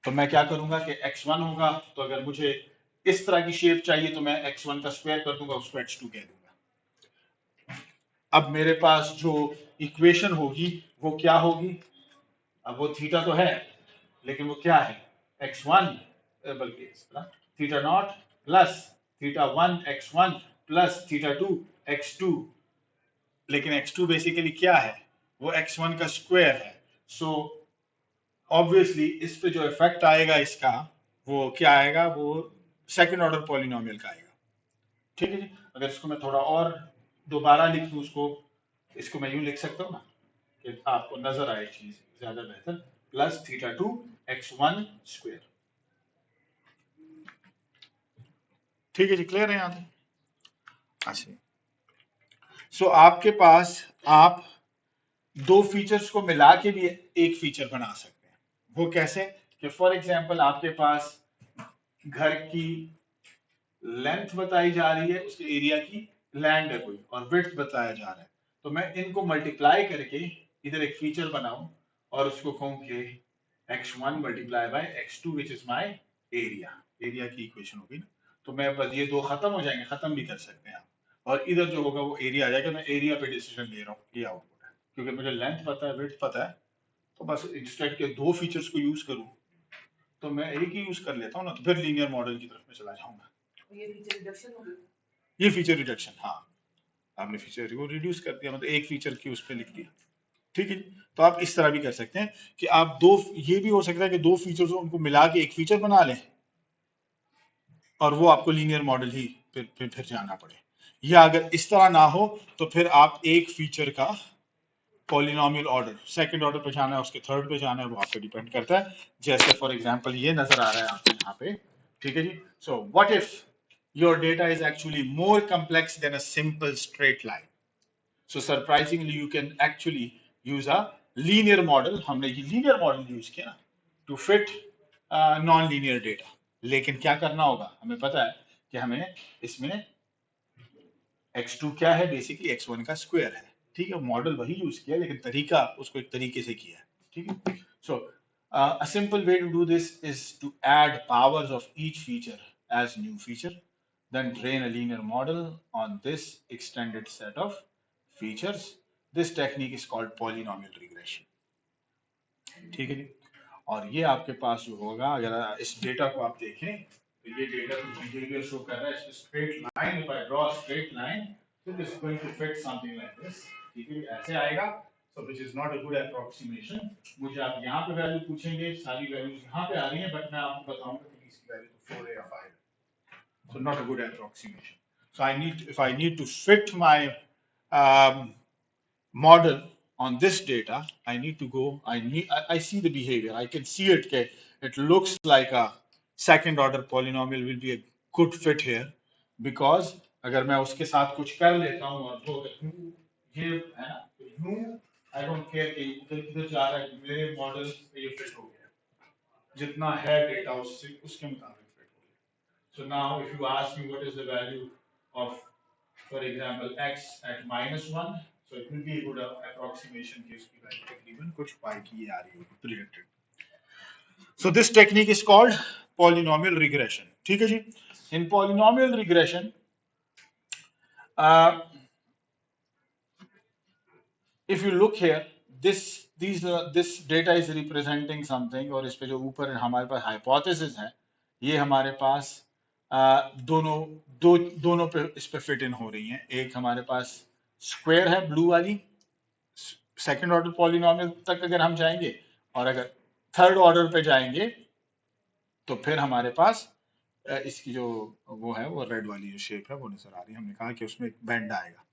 तो मैं क्या करूंगा कि x1 होगा, तो अगर मुझे इस तरह की शेप चाहिए तो मैं x1 का स्क्वायर कर दूंगा, उसको x2 कह दूंगा। अब मेरे पास जो इक्वेशन होगी वो क्या होगी, अब वो थीटा तो है लेकिन वो क्या है, x1 बल्कि theta naught plus theta one x1 plus theta two x2, लेकिन x2 बेसिकली क्या है, वो x1 का स्क्वायर है। सो ऑब्वियसली इस पे जो इफेक्ट आएगा इसका वो क्या आएगा, वो सेकंड ऑर्डर पॉलिनोमियल का आएगा, ठीक है जी। अगर इसको मैं थोड़ा और दोबारा लिख दूं उसको, इसको मैं यूं लिख सकता हूं ना कि आपको नजर आए चीज ज्यादा बेहतर, प्लस थीटा2 x1 स्क्वायर, ठीक है जी, क्लियर है यहाँ तक। अच्छा, सो आपके पास आप दो फीचर्स को मिला के भी एक फीचर बना सकते हैं। वो कैसे, कि फॉर एग्जांपल आपके पास घर की लेंथ बताई जा रही है, उसके एरिया की लैंड है कोई, और विड्थ बताया जा रहा है, तो मैं इनको मल्टीप्लाई करके इधर एक फीचर बनाऊं और उसको कहूं कि x1 multiply by x2 which is my area, area की इक्वेशन होगी ना। तो मैं बस ये दो खत्म हो जाएंगे, खत्म भी कर सकते हैं आप, और इधर जो होगा वो एरिया आ जाएगा। मैं एरिया पे डिसीजन ले रहा हूँ, ये आउटपुट है, क्योंकि मुझे लेंथ पता है, विड्थ पता है, तो बस इंस्टेड के दो फीचर्स को यूज करूँ तो मैं एक ही यूज कर लेता हूँ ना, तो फिर लीनियर मॉडल की तरफ में चला जाऊंगा। ये फीचर रिडक्शन हो गया, ये फीचर रिडक्शन, हाँ, आपने फीचर को रिड्यूस कर दिया, मतलब एक फीचर की उस पर लिख दिया। ठीक है, तो आप इस तरह भी कर सकते हैं कि आप दो, ये भी हो सकता है कि दो फीचर्स उनको मिला के एक फीचर बना लें, और वो आपको लीनियर मॉडल ही फिर जाना पड़े। या अगर इस तरह ना हो तो फिर आप एक फीचर का पॉलिनोमियल ऑर्डर, सेकंड ऑर्डर पे जाना है, उसके थर्ड पे जाना है, वो आप पे डिपेंड करता है। जैसे फॉर एग्जांपल ये नजर आ रहा है आपको यहाँ पे, ठीक है जी। So what if your data is actually more complex then a simple straight line, so surprisingly you can actually use a linear model. हमने ये लीनियर मॉडल यूज किया to fit non linear data. लेकिन क्या करना होगा, हमें पता है कि हमें इसमें x2 क्या है, बेसिकली x1 का स्क्वायर है। ठीक है, मॉडल वही यूज किया लेकिन तरीका उसको एक तरीके से किया है। ठीक है, सो a simple way to do this is to add powers of each feature as new feature, then train a linear model on this extended set of features. This technique is called polynomial regression. ठीक है जी, और ये आपके पास जो होगा, अगर इस data को आप देखें तो ये डेटा कुछ बिहेवियर शो कर रहा है। Straight line, if I draw straight line, so this is going to fit something like this। ठीक है, ऐसे आएगा, so which is not a good approximation। मुझे आप यहाँ पे वैल्यू पूछेंगे, सारी वैल्यूज यहाँ पे आ रही हैं, बट मैं आपको बताऊंगा कि इसकी वैल्यू तो 4 है या 5 है, so not a good approximation। So I need, if I need to fit my model on this data, I need to go, I see the behavior, I can see it, okay? It looks like a second order polynomial will be a good fit here, because अगर मैं उसके साथ कुछ कर लेता हूँ और वो ये है ना, यूं आई डोंट केयर कि किधर जा रहा है, मेरे मॉडल पे ये फिट हो गया, जितना है डेटा उससे उसके मुताबिक फिट हो गया। So now if you ask me what is the value of, for example, x at -1, so it will be a good approximation कि उसकी वैल्यू तकरीबन कुछ पाई की ये आ रही होगी predicted. So this technique is called polynomial regression। ठीक है जी, in polynomial regression uh, if you look here, this data is representing something, और इस पे जो ऊपर हमारे पास hypothesis है, ये हमारे पास दोनों पे इस पे फिट इन हो रही हैं। एक हमारे पास स्क्वायर है ब्लू वाली, सेकंड ऑर्डर पॉलिनोमियल तक अगर हम जाएंगे, और अगर थर्ड ऑर्डर पे जाएंगे तो फिर हमारे पास इसकी जो वो है, वो रेड वाली जो शेप है वो नजर आ रही है। हमने कहा कि उसमें एक बैंड आएगा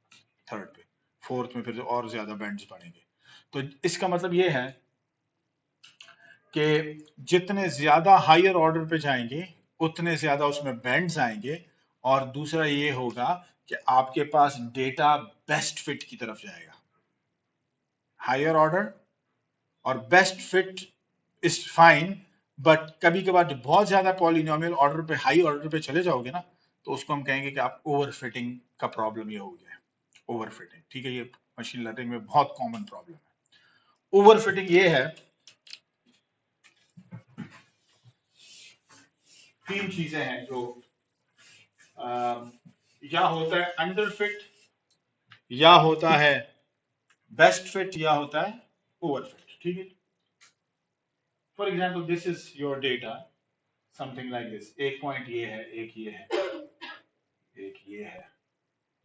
थर्ड पे, फोर्थ में फिर और ज्यादा बैंड्स बनेंगे। तो इसका मतलब ये है कि जितने ज्यादा हायर ऑर्डर पे जाएंगे उतने ज्यादा उसमें बैंड्स आएंगे, और दूसरा ये होगा कि आपके पास डेटा बेस्ट फिट की तरफ जाएगा। हायर ऑर्डर और best fit is fine, but कभी कभार बहुत ज्यादा पॉलिनोमियल ऑर्डर पे, हाई ऑर्डर पे चले जाओगे ना, तो उसको हम कहेंगे कि आप ओवर फिटिंग का प्रॉब्लम ये हो गया है। ओवर फिटिंग, ठीक है, ये मशीन लर्निंग में बहुत कॉमन प्रॉब्लम है। ओवर फिटिंग ये है, तीन चीजें हैं जो या होता है अंडर फिट, या होता है बेस्ट फिट, या होता है ओवर फिट। ठीक है, for example this is your data, something like this. एक पॉइंट ये है, एक ये है, एक ये है,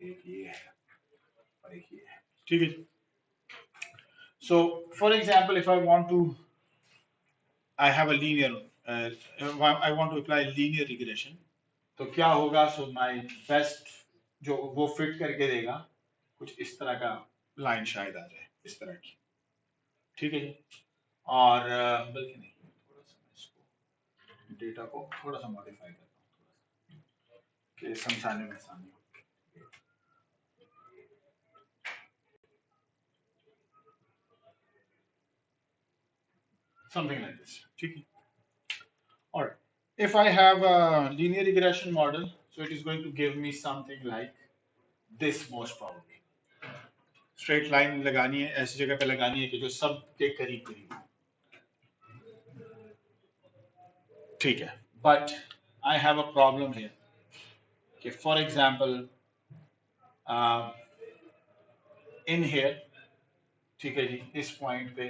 एक ये है, और एक ये है। ठीक है, so for example if I want to, I have a linear, I want to apply linear regression, तो क्या होगा? सो माई बेस्ट जो वो फिट करके देगा कुछ इस तरह का लाइन शायद आ जाए, इस तरह की। ठीक है जी, और बल्कि नहीं, थोड़ा सा मैं इसको डेटा को थोड़ा सा मॉडिफाई करता हूँ, कि समझाने में आसानी हो। Something like this, ठीक है। Alright, if I have a linear regression model, so it is going to give me something like this most probably। Straight line लगानी है, ऐसी जगह पे लगानी है कि जो सब के करीब करीब हो। ठीक है, but I have a problem here. कि फॉर एग्जाम्पल इन हेयर, ठीक है जी, इस पॉइंट पे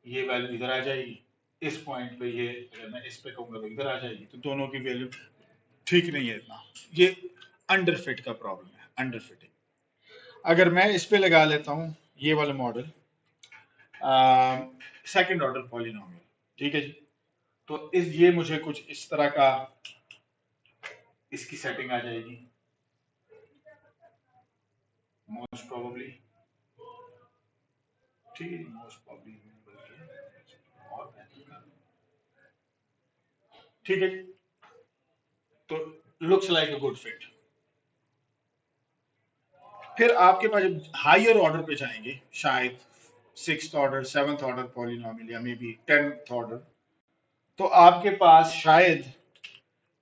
ये वैल्यू इधर आ जाएगी, इस पॉइंट पे ये अगर मैं इस पे कहूंगा तो इधर आ जाएगी, तो दोनों की वैल्यू ठीक नहीं है इतना। ये अंडरफिट का प्रॉब्लम है, अंडरफिटिंग। अगर मैं इस पे लगा लेता हूं ये वाला मॉडल, सेकंड ऑर्डर पॉलिनोमियल, ठीक है जी, तो ये मुझे कुछ इस तरह का इसकी सेटिंग आ जाएगी मोस्ट प्रोबेबली, ठीक है, मोस्ट प्रोबेबली और ठीक है, तो looks like a good fit. फिर आपके पास जब हायर ऑर्डर पे जाएंगे, शायद sixth order, seventh order polynomial या मे बी 10th ऑर्डर, तो आपके पास शायद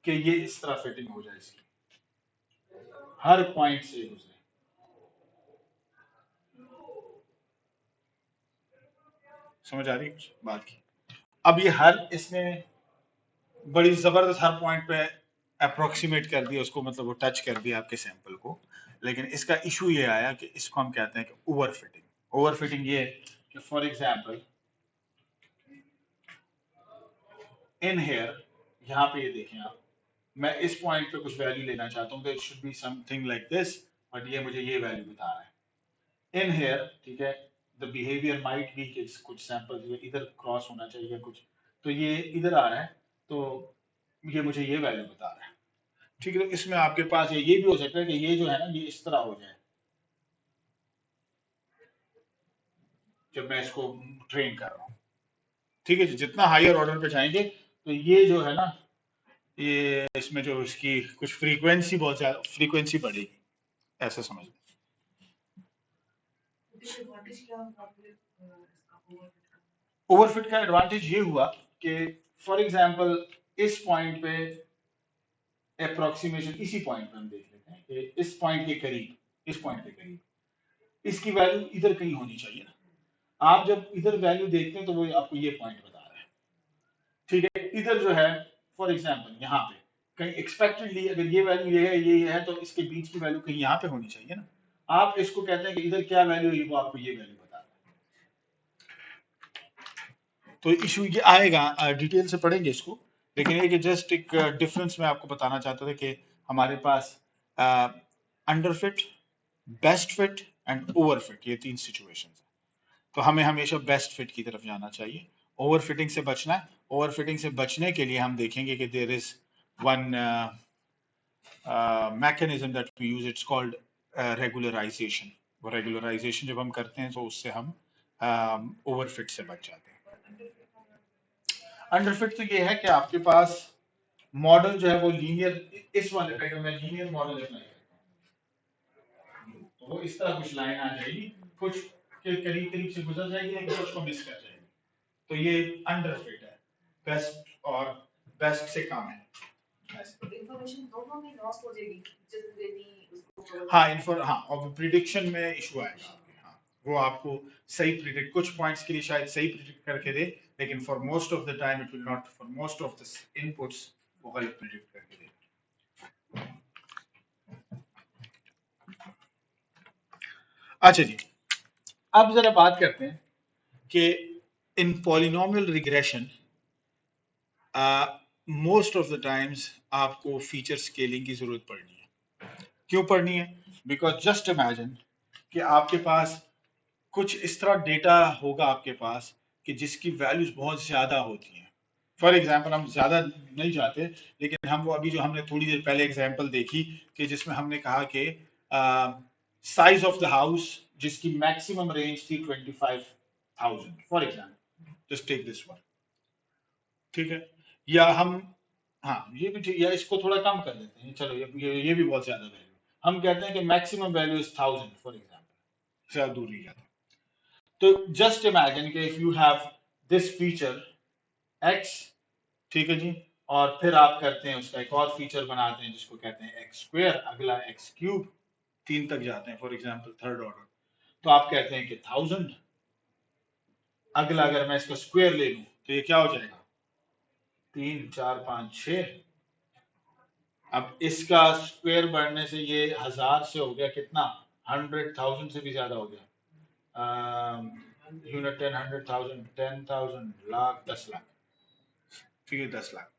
कि ये इस तरह फिटिंग हो जाए, इसकी हर पॉइंट से गुजरे। समझ आ रही है कुछ बात की? अब ये हर इसमें बड़ी जबरदस्त हर पॉइंट पे अप्रोक्सीमेट कर दिया उसको, मतलब वो टच कर दिया आपके सैंपल को, लेकिन इसका इशू ये आया कि इसको हम कहते हैं कि ओवर फिटिंग। ओवर फिटिंग ये कि फॉर एग्जांपल इन हेयर, यहाँ पे ये देखें आप, मैं इस पॉइंट पे कुछ वैल्यू लेना चाहता हूँ तो it should be something like this, but ये मुझे ये वैल्यू बता रहा है इन हेयर, ठीक है। द बिहेवियर माइट बी कि कुछ सैंपल इधर क्रॉस होना चाहिए कुछ, तो ये इधर आ रहा है, तो ये मुझे ये वैल्यू बता रहा है, ठीक है। तो इसमें आपके पास ये भी हो सकता है कि ये जो है ना ये इस तरह हो जाए जब मैं इसको ट्रेन कर रहा हूँ, ठीक है जी। जितना हायर ऑर्डर पे जाएंगे तो ये जो है ना, ये इसमें जो इसकी कुछ फ्रीक्वेंसी, बहुत ज्यादा फ्रीक्वेंसी बढ़ेगी, ऐसा समझ। ओवरफिट का एडवांटेज ये हुआ कि फॉर एग्जांपल इस पॉइंट पे अप्रोक्सीमेशन, इसी पॉइंट पे हम देख लेते हैं कि इस पॉइंट के करीब, इस पॉइंट के करीब इसकी वैल्यू इधर कहीं होनी चाहिए ना। आप जब इधर वैल्यू देखते हैं तो वो आपको ये पॉइंट बता रहा है, ठीक है। इधर जो है फॉर एग्जांपल यहाँ पे कहीं एक्सपेक्टेडली अगर ये वैल्यू ये है तो इसके बीच की वैल्यू कहीं यहाँ पे होनी चाहिए ना। आप इसको कहते हैं कि इधर क्या वैल्यू है, वो आपको ये वैल्यू बता रहा है। तो इशू ये आएगा, डिटेल से पढ़ेंगे इसको, लेकिन ये कि जस्ट एक डिफरेंस मैं आपको बताना चाहता था कि हमारे पास under fit, best fit and over fit, ये तीन सिचुएशंस हैं। तो हमें हमेशा बेस्ट फिट की तरफ जाना चाहिए, ओवर फिटिंग से बचना है। ओवर फिटिंग से बचने के लिए हम देखेंगे कि there is one mechanism that we use, it's called regularization. वो रेगुलराइजेशन जब हम करते हैं तो उससे हम ओवर फिट से बच जाते हैं। अंडर फिट तो ये है कि आपके पास मॉडल जो है वो लीनियर, इस वाले पे मैं लीनियर मॉडल अप्लाई करता हूँ तो वो इस तरह कुछ लाइन आ जाएगी, कुछ के करीब करीब से गुजर जाएगी लेकिन कुछ को मिस कर जाएगी, तो ये अंडर फिट है। बेस्ट और बेस्ट से कम है, इंफॉर्मेशन दोनों में लॉस्ट हो जाएगी जब यदि हाँ इन्फॉर हाँ, और प्रिडिक्शन में इशू आएगा आपके, हाँ वो आपको सही प्रिडिक्ट, कुछ पॉइंट्स के लिए शायद सही प्रिडिक्ट करके दे, लेकिन for most of the time it will not, for most of the inputs वो गलत प्रिडिक्ट करके दे। अच्छा जी, अब जरा बात करते हैं कि in polynomial regression most of the times आपको फीचर स्केलिंग की जरूरत पड़नी है। क्यों पड़नी है? बिकॉज जस्ट इमेजिन कि आपके पास कुछ इस तरह डेटा होगा आपके पास कि जिसकी वैल्यूज बहुत ज्यादा होती हैं। फॉर एग्जाम्पल, हम ज्यादा नहीं जाते, लेकिन हम वो अभी जो हमने थोड़ी देर पहले एग्जाम्पल देखी कि जिसमें हमने कहा कि साइज ऑफ द हाउस जिसकी मैक्सिमम रेंज थी 25,000 for example, just take this one, ठीक है। या हम, हाँ ये भी ठीक, या इसको थोड़ा कम कर देते हैं, चलो ये भी बहुत ज्यादा वैल्यू, हम कहते हैं कि maximum value is 1000 for example, ज्यादा दूर नहीं जाता। तो जस्ट इमेजिन कि if you have this feature x, ठीक है जी, और फिर आप करते हैं उसका एक और फीचर बनाते हैं जिसको कहते हैं एक्स स्क्वेयर, अगला एक्स क्यूब, 3 तक जाते हैं फॉर एग्जाम्पल थर्ड ऑर्डर, तो आप कहते हैं कि 1000, अगला अगर मैं इसका स्क्वेयर ले लूं तो ये क्या हो जाएगा, 3 4 5 6, अब इसका स्क्वायर बढ़ने से ये 1000 से हो गया कितना, 100,000 से भी ज्यादा हो गया, यूनिट 10, 100,000, 10,000, लाख, 10 लाख। ठीक है, 10 लाख।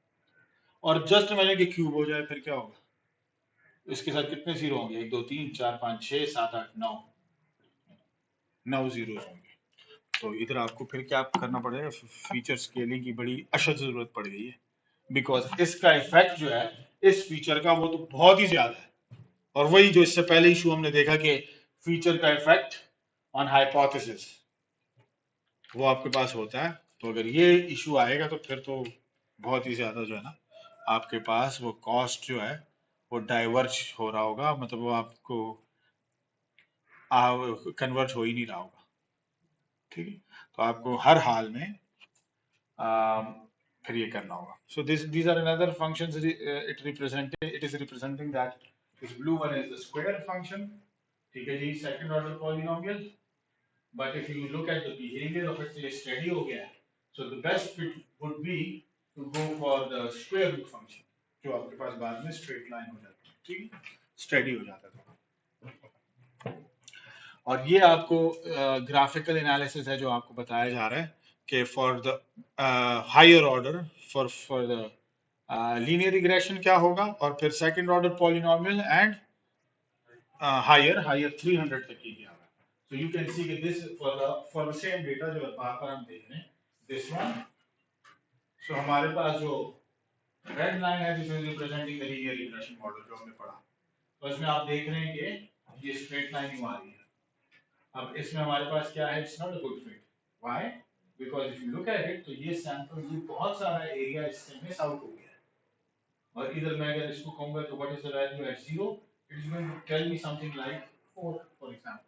और जस्ट इमेजिन कि क्यूब हो जाए, फिर क्या होगा, इसके साथ कितने जीरो होंगे, 1 2 3 4 5 6 7 8 9, 9 जीरो होंगे। तो इधर आपको फिर क्या करना पड़ेगा, फीचर स्केलिंग की बड़ी अशद जरूरत पड़ गई है, बिकॉज इसका इफेक्ट जो है इस फीचर का वो तो बहुत ही ज्यादा है। और वही जो इससे पहले इशू हमने देखा कि फीचर का इफेक्ट ऑन हाइपोथेसिस, वो आपके पास होता है। तो अगर ये इशू आएगा तो फिर तो बहुत ही ज्यादा जो है ना, आपके पास वो कॉस्ट जो है वो डाइवर्ज हो रहा होगा, मतलब वो आपको कन्वर्ट हो ही नहीं रहा होगा। ठीक है, तो आपको हर हाल में फिर ये करना होगा। सो these are another functions, it is representing that this blue one is the square function, ठीक है जी, second order polynomial। but if you look at the behavior of it, ये steady हो गया है, so the best fit would be to go for the square root function, जो आपके पास बाद में straight line हो जाता है, ठीक है, steady हो जाता है। और ये आपको ग्राफिकल एनालिसिस है जो आपको बताया जा रहा है कि for the higher order, for the linear regression क्या होगा, और फिर second order polynomial and higher 300 तक की गया होगा। सो यू कैन सी कि this for the same data जो बार बार हम देख रहे हैं, दिस वन। सो हमारे पास जो रेड लाइन है, this is representing the linear regression model जो हमने पढ़ा। तो इसमें आप देख रहे हैं कि ये स्ट्रेट लाइन ही आ रही है। अब इसमें हमारे पास क्या है, it's not a good fit. Why? Because if you look at it, तो ये सैंपल, ये बहुत सारा एरिया इससे मिस आउट हो गया है। और इधर मैं अगर इसको कहूंगा तो what is the value at 0, it is going to tell me something like 4 for example.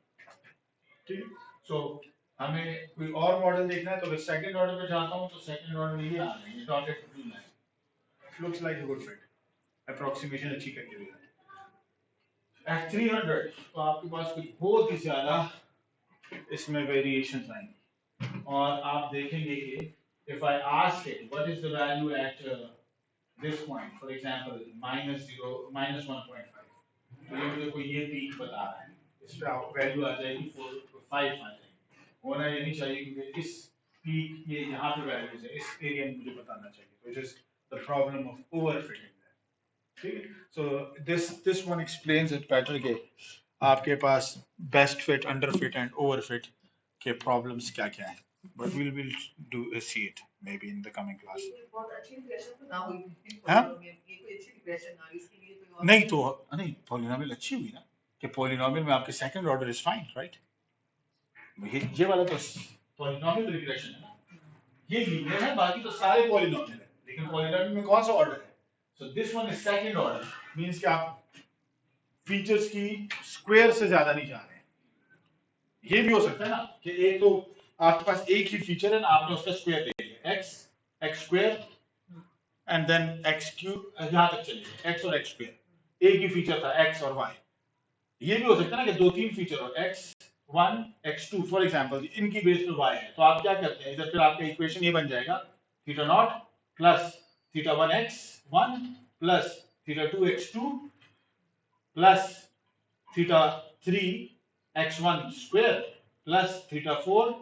ठीक, सो हमें कोई और मॉडल देखना है, तो अगर सेकंड ऑर्डर पे जाता हूं तो सेकंड ऑर्डर में ये आ रहा है, ये dotted blue line looks like a good fit, approximation अच्छी करनी हुई है। एट 300 तो आपके पास कोई बहुत ही ज्यादा इसमें वेरिएशंस आएंगे, और आप देखेंगे कि if I ask it what is the value at this point, for example -0, -1.5, तो ये मुझे कोई ये पीक बता रहा है, इस पे वैल्यू आ जाएगी 4 5 आ जाएगी। होना ये नहीं चाहिए क्योंकि इस पीक ये यहाँ पे वैल्यूज है, इस एरिया में मुझे बताना चाहिए, which is the problem of overfitting there। ठीक है, so this one explains it better कि आपके पास best fit, under fit and over fit के प्रॉब्लम्स क्या क्या है, but we'll do see it maybe in the coming class। बहुत अच्छी रिग्रेशन तो ना हुई थी, हाँ ये कोई अच्छी रिग्रेशन ना हुई, इसके लिए कोई नहीं, तो नहीं, पॉलिनोमियल अच्छी हुई ना, कि पॉलिनोमियल में आपके second order is fine, right. ये वाला तो पॉलिनोमियल रिग्रेशन है ना, ये लीनियर है, बाकी तो सारे पॉलिनोमियल है, लेकिन पॉलिनोमियल में कौन सा ऑर्डर है, so this one is second order, means कि आप फीचर्स की स्क्वायर से ज्यादा नहीं जा रहे हैं। ये भी हो सकता है ना कि एक तो आपके पास एक ही फीचर है ना, आपने उसका स्क्वायर ले लिया, x square and then x cube, यहां तक चलिए एक्स और एक्स स्क्वायर, एक ही फीचर था एक्स और वाई। ये भी हो सकता है ना कि दो तीन फीचर हो, x1 x2 फॉर एग्जांपल, इनकी बेस पे y है, तो आप क्या करते हैं, इधर फिर आपका इक्वेशन ये बन जाएगा, theta naught plus theta 1 x1 plus theta 2 x2 plus theta 3 x1 square plus theta 4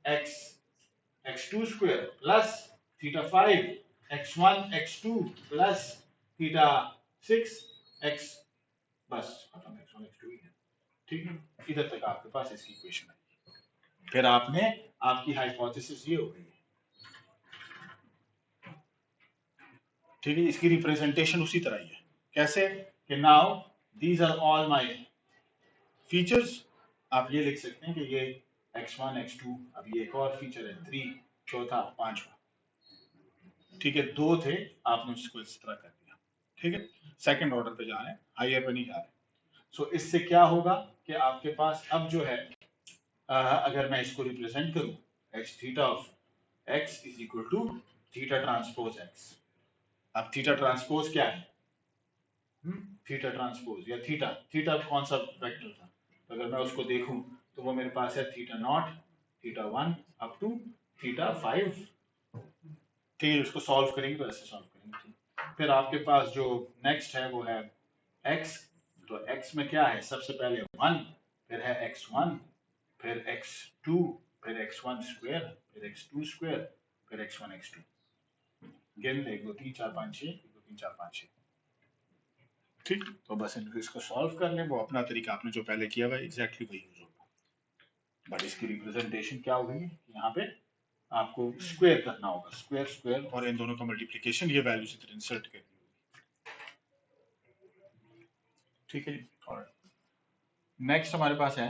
x x2 square plus theta 5 x1 x2 plus theta 6 x, बस खत्म, x1 x2 ही है। ठीक है, इधर तक आपके पास इसकी इक्वेशन है, फिर आपने आपकी हाइपोथेसिस ये हो गई है। ठीक है, इसकी रिप्रेजेंटेशन उसी तरह ही है, कैसे कि now these are all my features, आप ये लिख सकते हैं कि ये x1 x2, अब ये एक और फीचर है 3, चौथा, पांचवा। ठीक है, दो थे, आपने उसको इस तरह कर दिया। ठीक है, सेकंड ऑर्डर पे जा रहे हैं, हायर पे नहीं जा रहे। सो इससे क्या होगा कि आपके पास अब जो है, अगर मैं इसको रिप्रेजेंट करूं, x theta of x is equal to theta transpose x। अब थीटा ट्रांसपोज क्या है, थीटा ट्रांसपोज या थीटा, थीटा कौन सा वेक्टर था, तो अगर मैं उसको देखूं तो वो मेरे पास है theta naught, theta 1 up to theta 5। ठीक है, उसको सॉल्व करेंगे तो ऐसे सॉल्व करेंगे। फिर आपके पास जो नेक्स्ट है वो है x, तो x में क्या है, सबसे पहले 1, फिर है x1, फिर x2, फिर x1 स्क्वायर, फिर x2 स्क्वायर, फिर x1 x2, गिन ले 1 2 3 4 5 6, 1 2 3 4 5 6। ठीक, तो बस इसको सॉल्व कर लें, वो अपना तरीका आपने जो पहले किया हुआ है एग्जैक्टली वही यूज होगा, बट इसकी रिप्रेजेंटेशन क्या होगी, यहाँ पे आपको स्क्वायर करना होगा, स्क्वायर स्क्वायर और इन दोनों का मल्टीप्लिकेशन, ये वैल्यूज इधर इंसर्ट करनी होगी। ठीक है जी, और नेक्स्ट हमारे पास है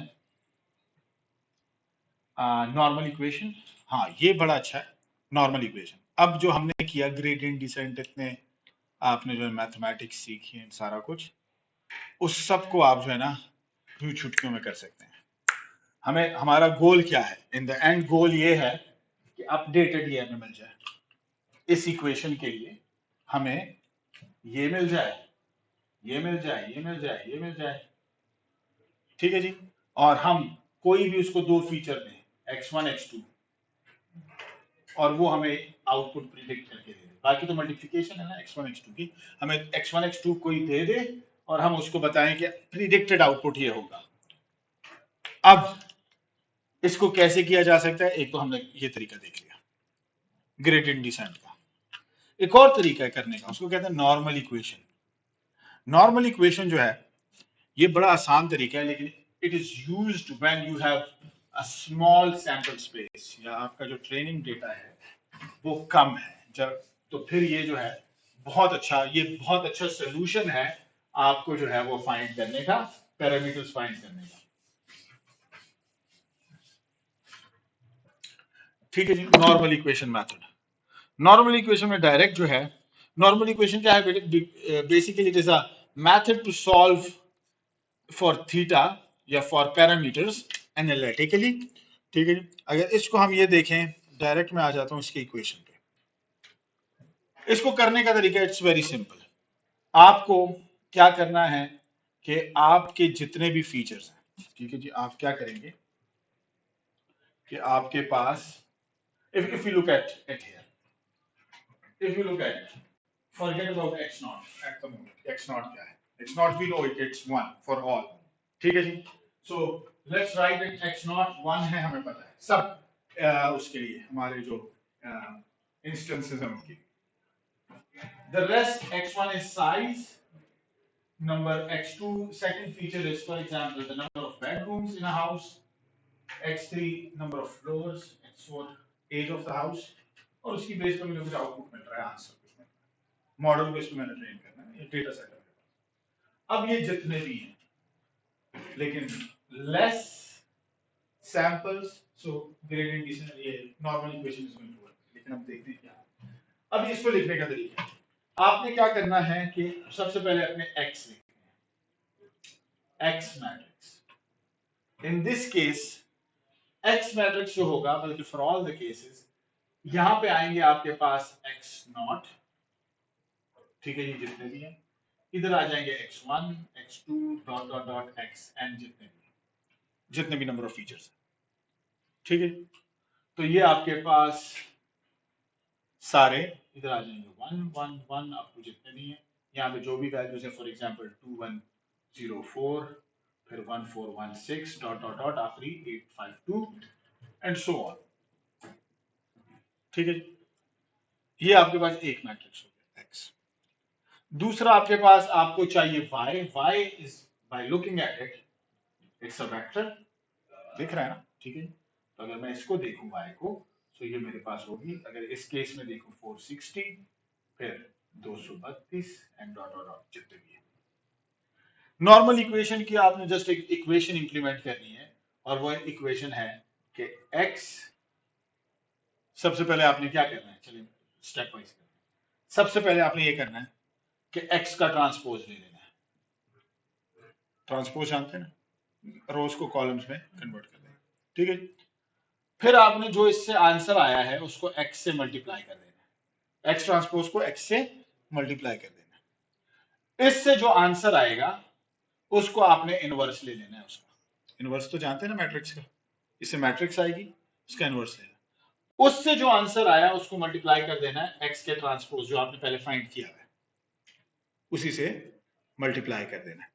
नॉर्मल इक्वेशन। हाँ ये बड़ा अच्छा है नॉर्मल इक्वेशन। अब जो हमने किया ग्रेडियंट डिसेंट, इतने आपने जो है मैथमेटिक्स सीखी है सारा कुछ, उस सब को आप जो है ना छुटकियों में कर सकते हैं। हमें हमारा गोल क्या है, इन द एंड गोल ये है कि अपडेटेड ये हमें मिल जाए। इस इक्वेशन के लिए हमें ये मिल जाए, ये मिल जाए, ये मिल जाए, ये मिल जाए, ठीक है जी। और हम कोई भी उसको दो फीचर दें x1 x2, और वो हमें आउटपुट प्रिडिक्ट करके दे दे। बाकी तो मल्टीप्लिकेशन है ना x1 x2 की, हमें x1 x2 कोई दे दे और हम उसको बताएं कि प्रिडिक्टेड आउटपुट ये होगा। अब इसको कैसे किया जा सकता है, एक तो हमने ये तरीका देख लिया ग्रेडियंट डिसेंट का, एक और तरीका है करने का, उसको कहते हैं नॉर्मल इक्वेशन। नॉर्मल इक्वेशन जो है ये बड़ा आसान तरीका है, लेकिन it is used when you have a small sample space, या आपका जो ट्रेनिंग डेटा है वो कम है, जब तो फिर ये जो है बहुत अच्छा, ये बहुत अच्छा सोल्यूशन है आपको जो है वो फाइंड करने का, पैरामीटर्स फाइंड करने का। ठीक है जी, normal equation method. Normal equation में डायरेक्ट जो है, नॉर्मल इक्वेशन क्या है basically it is a method to solve for theta या फॉर पैरामीटर्स एनालिटिकली। ठीक है जी, अगर इसको हम ये देखें, डायरेक्ट में आ जाता हूं इसके इक्वेशन पे। इसको करने का तरीका इट्स वेरी सिंपल। आपको क्या करना है कि आपके जितने भी फीचर्स हैं, ठीक है जी, आप क्या करेंगे कि आपके पास, if you look at it here, if you look at it, forget about x naught at the moment. x naught क्या है, x naught we know it, it's 1 for all, ठीक है जी। so let's write it, x naught 1 है, हमें पता है सब उसके लिए हमारे जो इंस्टेंसेस हैं उनके, the rest x1 is size, number x2 second feature is for example the number of bedrooms in a house, x3 number of floors, x4 age of the house, और उसकी बेस पे मुझे कुछ आउटपुट मिल रहा है, answer कुछ मिल रहा है, मॉडल को इसमें मैंने ट्रेन करना है, ये डेटा सेट है। अब ये जितने भी हैं, लेकिन less samples, so gradient descent, ये normal equation is going to work, लेकिन हम देखते हैं क्या। अब इसको लिखने का तरीका, आपने क्या करना है कि सबसे पहले अपने x लिखना है, x matrix. In this case x matrix जो होगा, बल्कि फॉर ऑल द केसेस, यहां पे आएंगे आपके पास x नॉट, ठीक है जी, जितने भी हैं, इधर आ जाएंगे x1 x2 dot dot dot xn, जितने भी नंबर ऑफ फीचर्स, ठीक है। तो ये आपके पास सारे इधर आ जाएंगे 1 1 1 अप टू जितने भी हैं, यहाँ पे जो भी वैल्यूज है, फॉर एग्जांपल 2104, फिर 1416 डॉट डॉट डॉट आखिरी 852 एंड सो ऑन, ठीक है। ये आपके पास एक मैट्रिक्स हो गया x। दूसरा आपके पास आपको चाहिए y is by looking at it, it's a vector, दिख रहा है ना, ठीक है। तो अगर मैं इसको देखूं y को, तो ये मेरे पास होगी, अगर इस केस में देखूं 460, फिर 232 एंड डॉट डॉट डॉट जितने भी है। नॉर्मल इक्वेशन की आपने जस्ट एक इक्वेशन इंप्लीमेंट करनी है, और वो इक्वेशन है कि x, सबसे पहले आपने क्या करना है, चलिए स्टेप वाइज करते हैं। सबसे पहले आपने ये करना है कि x का ट्रांसपोज ले लेना है, ट्रांसपोज जानते हैं ना, रोज को कॉलम्स में कन्वर्ट कर देना, ठीक है। फिर आपने जो इससे आंसर आया है उसको x से मल्टीप्लाई कर देना है, x ट्रांसपोज को x से मल्टीप्लाई कर देना है। इससे जो आंसर आएगा उसको आपने इनवर्स ले लेना है, उसका इनवर्स तो जानते हैं ना मैट्रिक्स का, इससे मैट्रिक्स आएगी, उसका इनवर्स लेना, उससे जो आंसर आया उसको मल्टीप्लाई कर देना है x के ट्रांसपोज जो आपने पहले फाइंड किया है, उसी से मल्टीप्लाई कर देना है।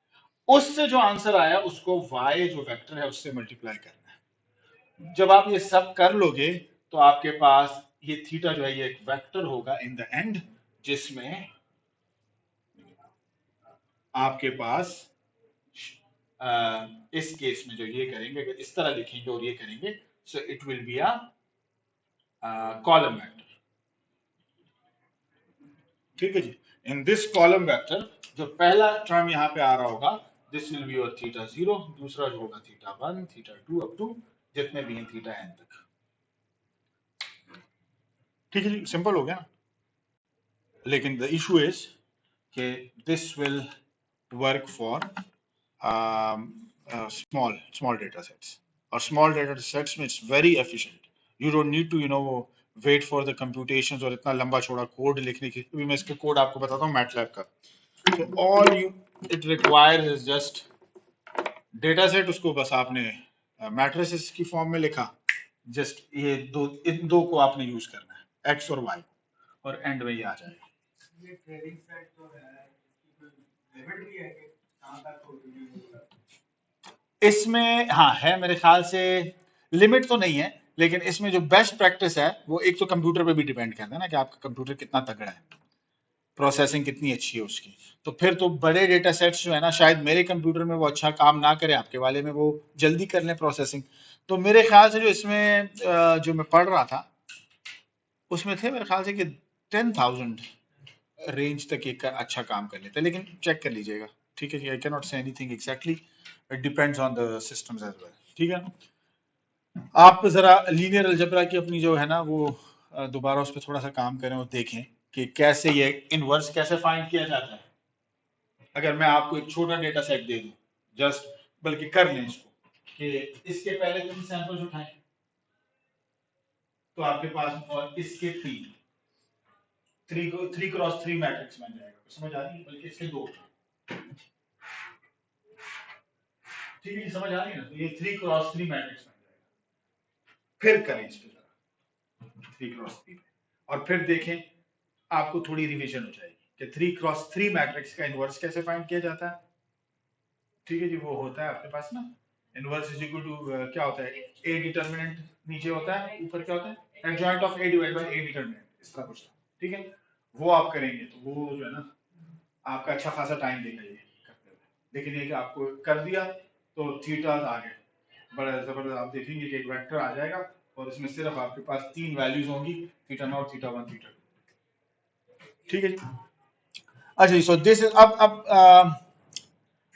उससे जो आंसर आया उसको y जो वेक्टर है उससे मल्टीप्लाई करना है। जब आप ये सब कर लोगे तो आपके पास ये थीटा जो है ये एक वेक्टर होगा इन द एंड, जिसमें आपके पास इस केस में जो ये करेंगे, अगर इस तरह लिखेंगे और ये करेंगे, so it will be a column vector. ठीक है जी। इन दिस कॉलम वेक्टर जो पहला टर्म यहां पे आ रहा होगा, this will be your theta 0, दूसरा जो होगा थीटा 1, थीटा 2 अप टू जितने भी हैं थीटा n तक। ठीक है जी, सिंपल हो गया ना। लेकिन द इशू इज कि this will work for small data sets, और small data sets में it's very efficient. You don't need to wait for the computations और इतना लंबा चौड़ा कोड लिखने की। अभी मैं इसका कोड आपको बताता हूँ मैटलैब का। So all it requires is just data set, उसको बस आपने मैट्रिसेस की फॉर्म में लिखा, जस्ट ये इन दो को आपने यूज करना है, एक्स और वाई, और एंड में ये आ जाएगा। ये ट्रेडिंग सेट जो है इसकी लिमिट भी है कि कहां तक होगी? इसमें हाँ है, मेरे ख्याल से लिमिट तो नहीं है, लेकिन इसमें जो बेस्ट प्रैक्टिस है वो एक तो कंप्यूटर पे भी डिपेंड करता है ना, कि आपका कंप्यूटर कितना तगड़ा है, प्रोसेसिंग कितनी अच्छी है उसकी। तो फिर तो बड़े डेटा सेट्स जो है ना, शायद मेरे कंप्यूटर में वो अच्छा काम ना करे, आपके वाले में वो जल्दी कर लें प्रोसेसिंग। तो मेरे ख्याल से जो इसमें जो मैं पढ़ रहा था उसमें थे मेरे ख्याल से कि 10,000 रेंज तक एक अच्छा काम कर लेते हैं, लेकिन चेक कर लीजिएगा। ठीक है जी, I can not say anything exactly, it depends on the systems as well. ठीक है, आप जरा लीनियर अलजेब्रा की अपनी जो है ना वो दोबारा उस पर थोड़ा सा काम करें और देखें कि कैसे ये इनवर्स कैसे फाइंड किया जाता है। अगर मैं आपको एक छोटा डेटा सेट दे दूं, जस्ट बल्कि कर लें इसको कि इसके पहले 3 सैंपल्स उठाएं तो आपके पास, और इसके 3 क्रॉस 3 मैट्रिक्स बन जाएगा। समझ आ रही है? बल्कि इसके 2। ठीक है, समझ आ रही है ना? तो ये 3 क्रॉस 3 मैट्रिक्स बन जाएगा। फिर करें इस पे जरा 3 क्रॉस 3, और फिर देखें, आपको थोड़ी रिवीजन हो जाएगी कि 3 क्रॉस 3 मैट्रिक्स का इनवर्स कैसे फाइंड किया जाता है। ठीक है जी, वो होता है आपके पास ना, इनवर्स इज इक्वल टू क्या होता है, ए डिटरमिनेंट नीचे होता है, ऊपर क्या होता है, adjoint of A divide by A determinant, इस तरह कुछ। ठीक है, वो आप करेंगे तो वो जो है ना आपका अच्छा खासा टाइम देगा ये करते हुए। लेकिन ये कि आपको कर दिया तो थीटा आ गए, बड़ा जबरदस्त। आप देखेंगे कि एक वेक्टर आ जाएगा और इसमें सिर्फ आपके पास 3 वैल्यूज होंगी, थीटा नॉट, थीटा 1, थीटा 2। ठीक है जी। अच्छा, सो दिस इज अब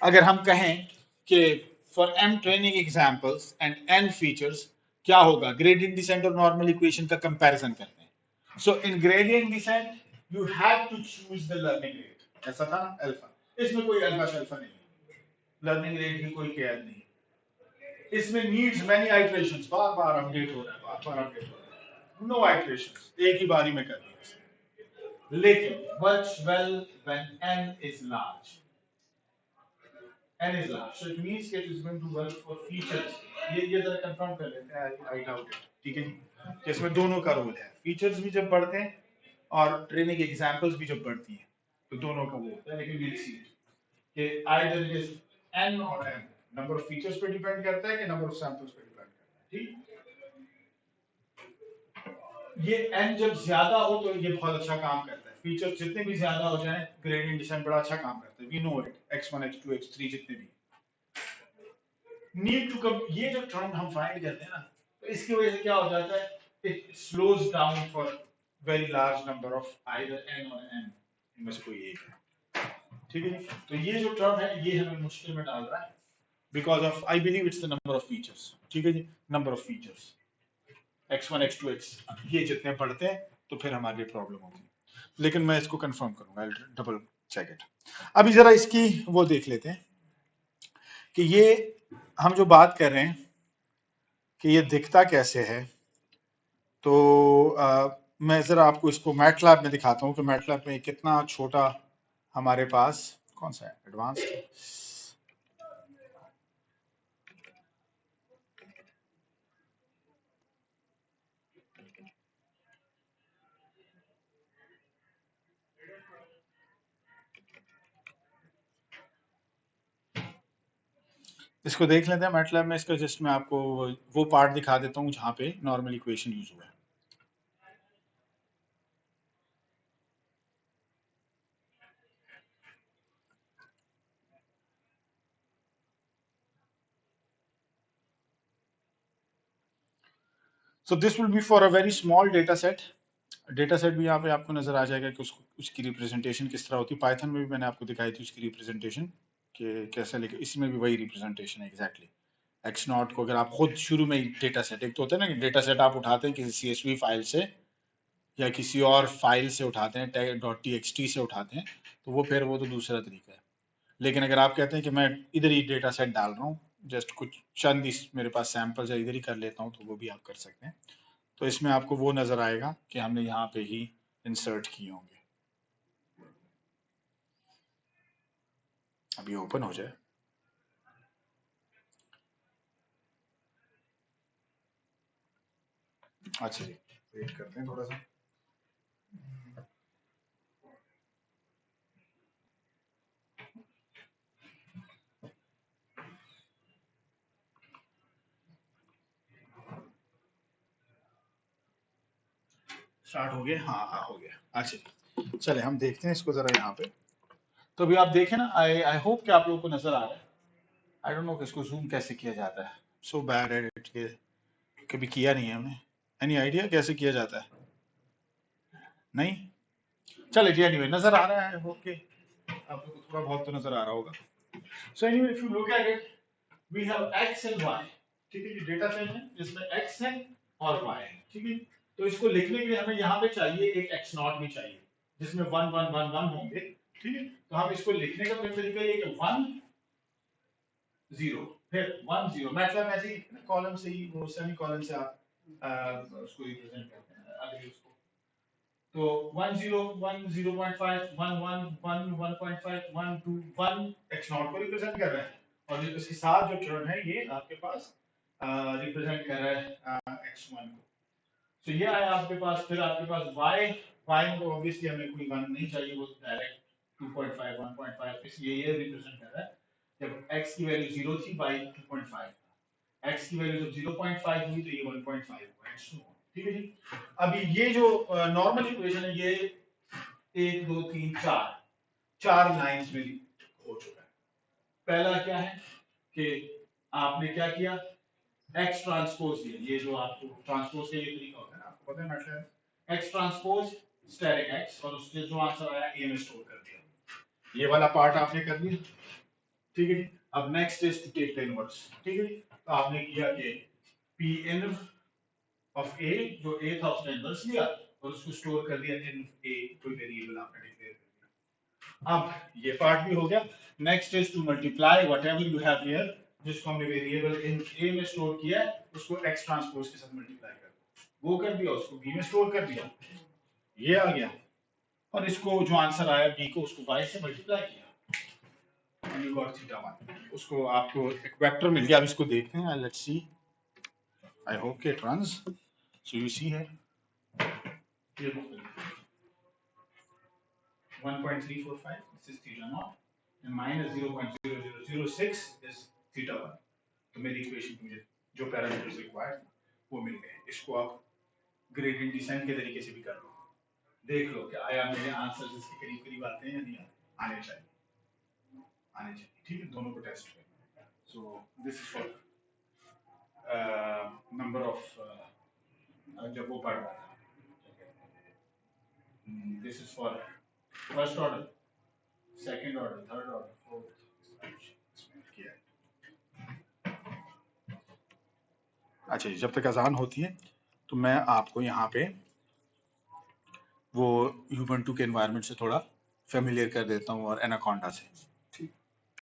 अगर हम कहें कि for m training examples and n features क्या होगा, ग्रेडियंट डिसेंट और नॉर्मल इक्वेशन का कंपैरिजन करते हैं। So in gradient descent you have to choose the learning rate, ऐसा था ना, अल्फा। इसमें कोई अल्फा शल्फा नहीं है, लर्निंग रेट की कोई कैद नहीं। इसमें नीड्स मैनी आइटरेशंस, बार बार अपडेट हो रहा है, बार बार अपडेट हो रहा है, नो आइटरेशंस, एक ही बारी में करनी है। लेकिन works well when n is large, n is large, so it means that it is going to work for features। ये जरा कंफर्म कर लेते हैं, आई डाउट इट। ठीक है जी, कि इसमें दोनों का रोल है, फीचर्स भी जब बढ़ते हैं और ट्रेनिंग एग्जांपल्स भी जब बढ़ती हैं, तो दोनों का वो होता है। लेकिन विल सी कि आइदर इट इज n और m, नंबर ऑफ फीचर्स पे डिपेंड करता है कि नंबर ऑफ सैंपल्स पे डिपेंड करता है। ठीक, ये n जब ज्यादा हो तो ये बहुत अच्छा काम करता है, फीचर्स जितने भी ज्यादा हो जाए ग्रेडियंट डिसेंट बड़ा अच्छा काम करता है, we know it, x1 x2 x3 जितने भी नीड टू कम। ये जो टर्म हम फाइंड करते हैं ना, तो इसकी वजह से क्या हो जाता है, it slows down for very large number of either n और m, इनमें से कोई एक है। ठीक है, तो ये जो टर्म है ये हमें मुश्किल में डाल रहा है, because of I believe it's the number of features. ठीक है जी, number of features x1 x2 x, ये जितने बढ़ते हैं तो फिर हमारी प्रॉब्लम होती है। लेकिन मैं इसको कंफर्म करूंगा, डबल चेक इट। अभी जरा इसकी वो देख लेते हैं कि ये हम जो बात कर रहे हैं कि ये दिखता कैसे है। तो मैं ज़रा आपको इसको मैटलैब में दिखाता हूँ कि मैटलैब में कितना छोटा हमारे पास कौन सा है, एडवांस्ड। इसको देख लेते हैं मैटलैब में। इसका जस्ट मैं आपको वो पार्ट दिखा देता हूँ जहाँ पे नॉर्मल इक्वेशन यूज हुआ है। So this will be for a very small data set. Data set भी यहाँ पे आपको नजर आ जाएगा कि उसकी रिप्रेजेंटेशन किस तरह होती है। पाइथन में भी मैंने आपको दिखाई थी उसकी रिप्रेजेंटेशन कि कैसे लिखे। इसमें भी वही रिप्रेजेंटेशन है एग्जैक्टली। एक्स नॉट को अगर आप खुद शुरू में ही डेटा सेट, एक तो होता है ना कि डेटा सेट आप उठाते हैं किसी CSV फाइल से या किसी और फाइल से उठाते हैं, .txt से उठाते हैं, तो वो फिर वो तो दूसरा तरीका है। लेकिन अगर आप कहते हैं कि मैं इधर ही डेटा सेट डाल रहा हूँ, जस्ट कुछ चंद इस मेरे पास सैंपल्स है इधर ही कर लेता हूँ, तो वो भी आप कर सकते हैं। तो इसमें आपको वो नजर आएगा कि हमने यहाँ पे ही इंसर्ट किए होंगे। अभी ओपन हो जाए। अच्छा जी, वेट करते हैं थोड़ा सा। स्टार्ट हो गया? हाँ हाँ हो गया। अच्छा चले हम देखते हैं इसको जरा यहाँ पे। तो अभी आप देखें ना, आई आई होप कि आप लोगों को नजर आ रहा है। आई डोंट नो कि इसको जूम कैसे किया जाता है। सो बैड एट इट के कभी किया नहीं है हमने। एनी आइडिया कैसे किया जाता है? नहीं? चलिए जी, एनीवे नजर आ रहा है, ओके। आप लोगों को थोड़ा बहुत तो नजर आ रहा होगा। So anyway if you look at it, we have x and y। ठीक है, ये डेटा सेट है जिसमें x है और y है। ठीक है, तो इसको लिखने के लिए हमें यहाँ पे चाहिए एक x नॉट भी चाहिए जिसमें 1 1 1 1 होंगे। ठीक है, तो हम इसको लिखने का कोई तरीका ये कि 1 0 फिर 1 0। मतलब ऐसे ही कॉलम से ही, वो सेमी कॉलम से आप उसको रिप्रेजेंट करते हैं अगले उसको। तो 1 0 1 0.5 1 1 1 1.5 1 2 1 x नॉट को रिप्रेजेंट कर रहा है, और इसके साथ जो टर्म है ये आपके पास रिप्रेजेंट कर रहा है x1 को। तो ये आया आपके पास। फिर आपके पास y को ऑब्वियसली हमें कोई 1 नहीं चाहिए, वो डायरेक्ट 2.5 1.5, इसलिए ये रिप्रेजेंट कर रहा है जब x की वैल्यू 0 थी y 2.5 था। x की वैल्यू जब 0.5 हुई तो ये 1.5 हुआ x2। ठीक है जी। अभी ये जो नॉर्मल इक्वेशन है ये 1 2 3 4 चार लाइंस में हो चुका है। पहला क्या है कि आपने क्या किया, x ट्रांसपोज दिया। ये जो आपको ट्रांसपोज का ये तरीका होता है ना, आपको पता है मतलब x ट्रांसपोज स्टेरिक x, और उससे जो आंसर आया a में स्टोर कर दिया। ये वाला पार्ट आपने कर दिया। ठीक है जी। अब next is to take the inverse. ठीक है जी, तो आपने किया कि p in ऑफ a, जो a था उसने इनवर्स लिया और उसको स्टोर कर दिया in a, कोई वेरिएबल आपने डिक्लेयर कर दिया। अब ये पार्ट भी हो गया। Next is to multiply whatever you have here, जिसको हमने वेरिएबल इन a में स्टोर किया है उसको x ट्रांसपोज के साथ मल्टीप्लाई कर दो। वो कर दिया, उसको b में स्टोर कर दिया, ये आ गया। और इसको जो आंसर आया b को, उसको y से मल्टीप्लाई किया and you got थीटा 1। उसको आपको एक वेक्टर मिल गया। अब इसको देखते हैं, let's see, I hope it runs. So you see है 1.345, this is theta naught, and minus 0.0006 is theta 1। तो मेरी इक्वेशन मुझे जो पैरामीटर्स रिक्वायर्ड वो मिल गए। इसको आप ग्रेडियंट डिसेंट के तरीके से भी कर लो, देख लो कि आया मेरे आंसर इसके करीब करीब आते हैं या नहीं आने चाहिए, आने चाहिए। ठीक है, दोनों को टेस्ट करें। So this is for number of, जब वो पढ़ रहा था, this is for first order, second order, third order, fourth. अच्छा, जब तक अजान होती है तो मैं आपको यहाँ पे वो यूबंटू के एनवायरनमेंट से थोड़ा फेमिलियर कर देता हूँ और एनाकोंडा से।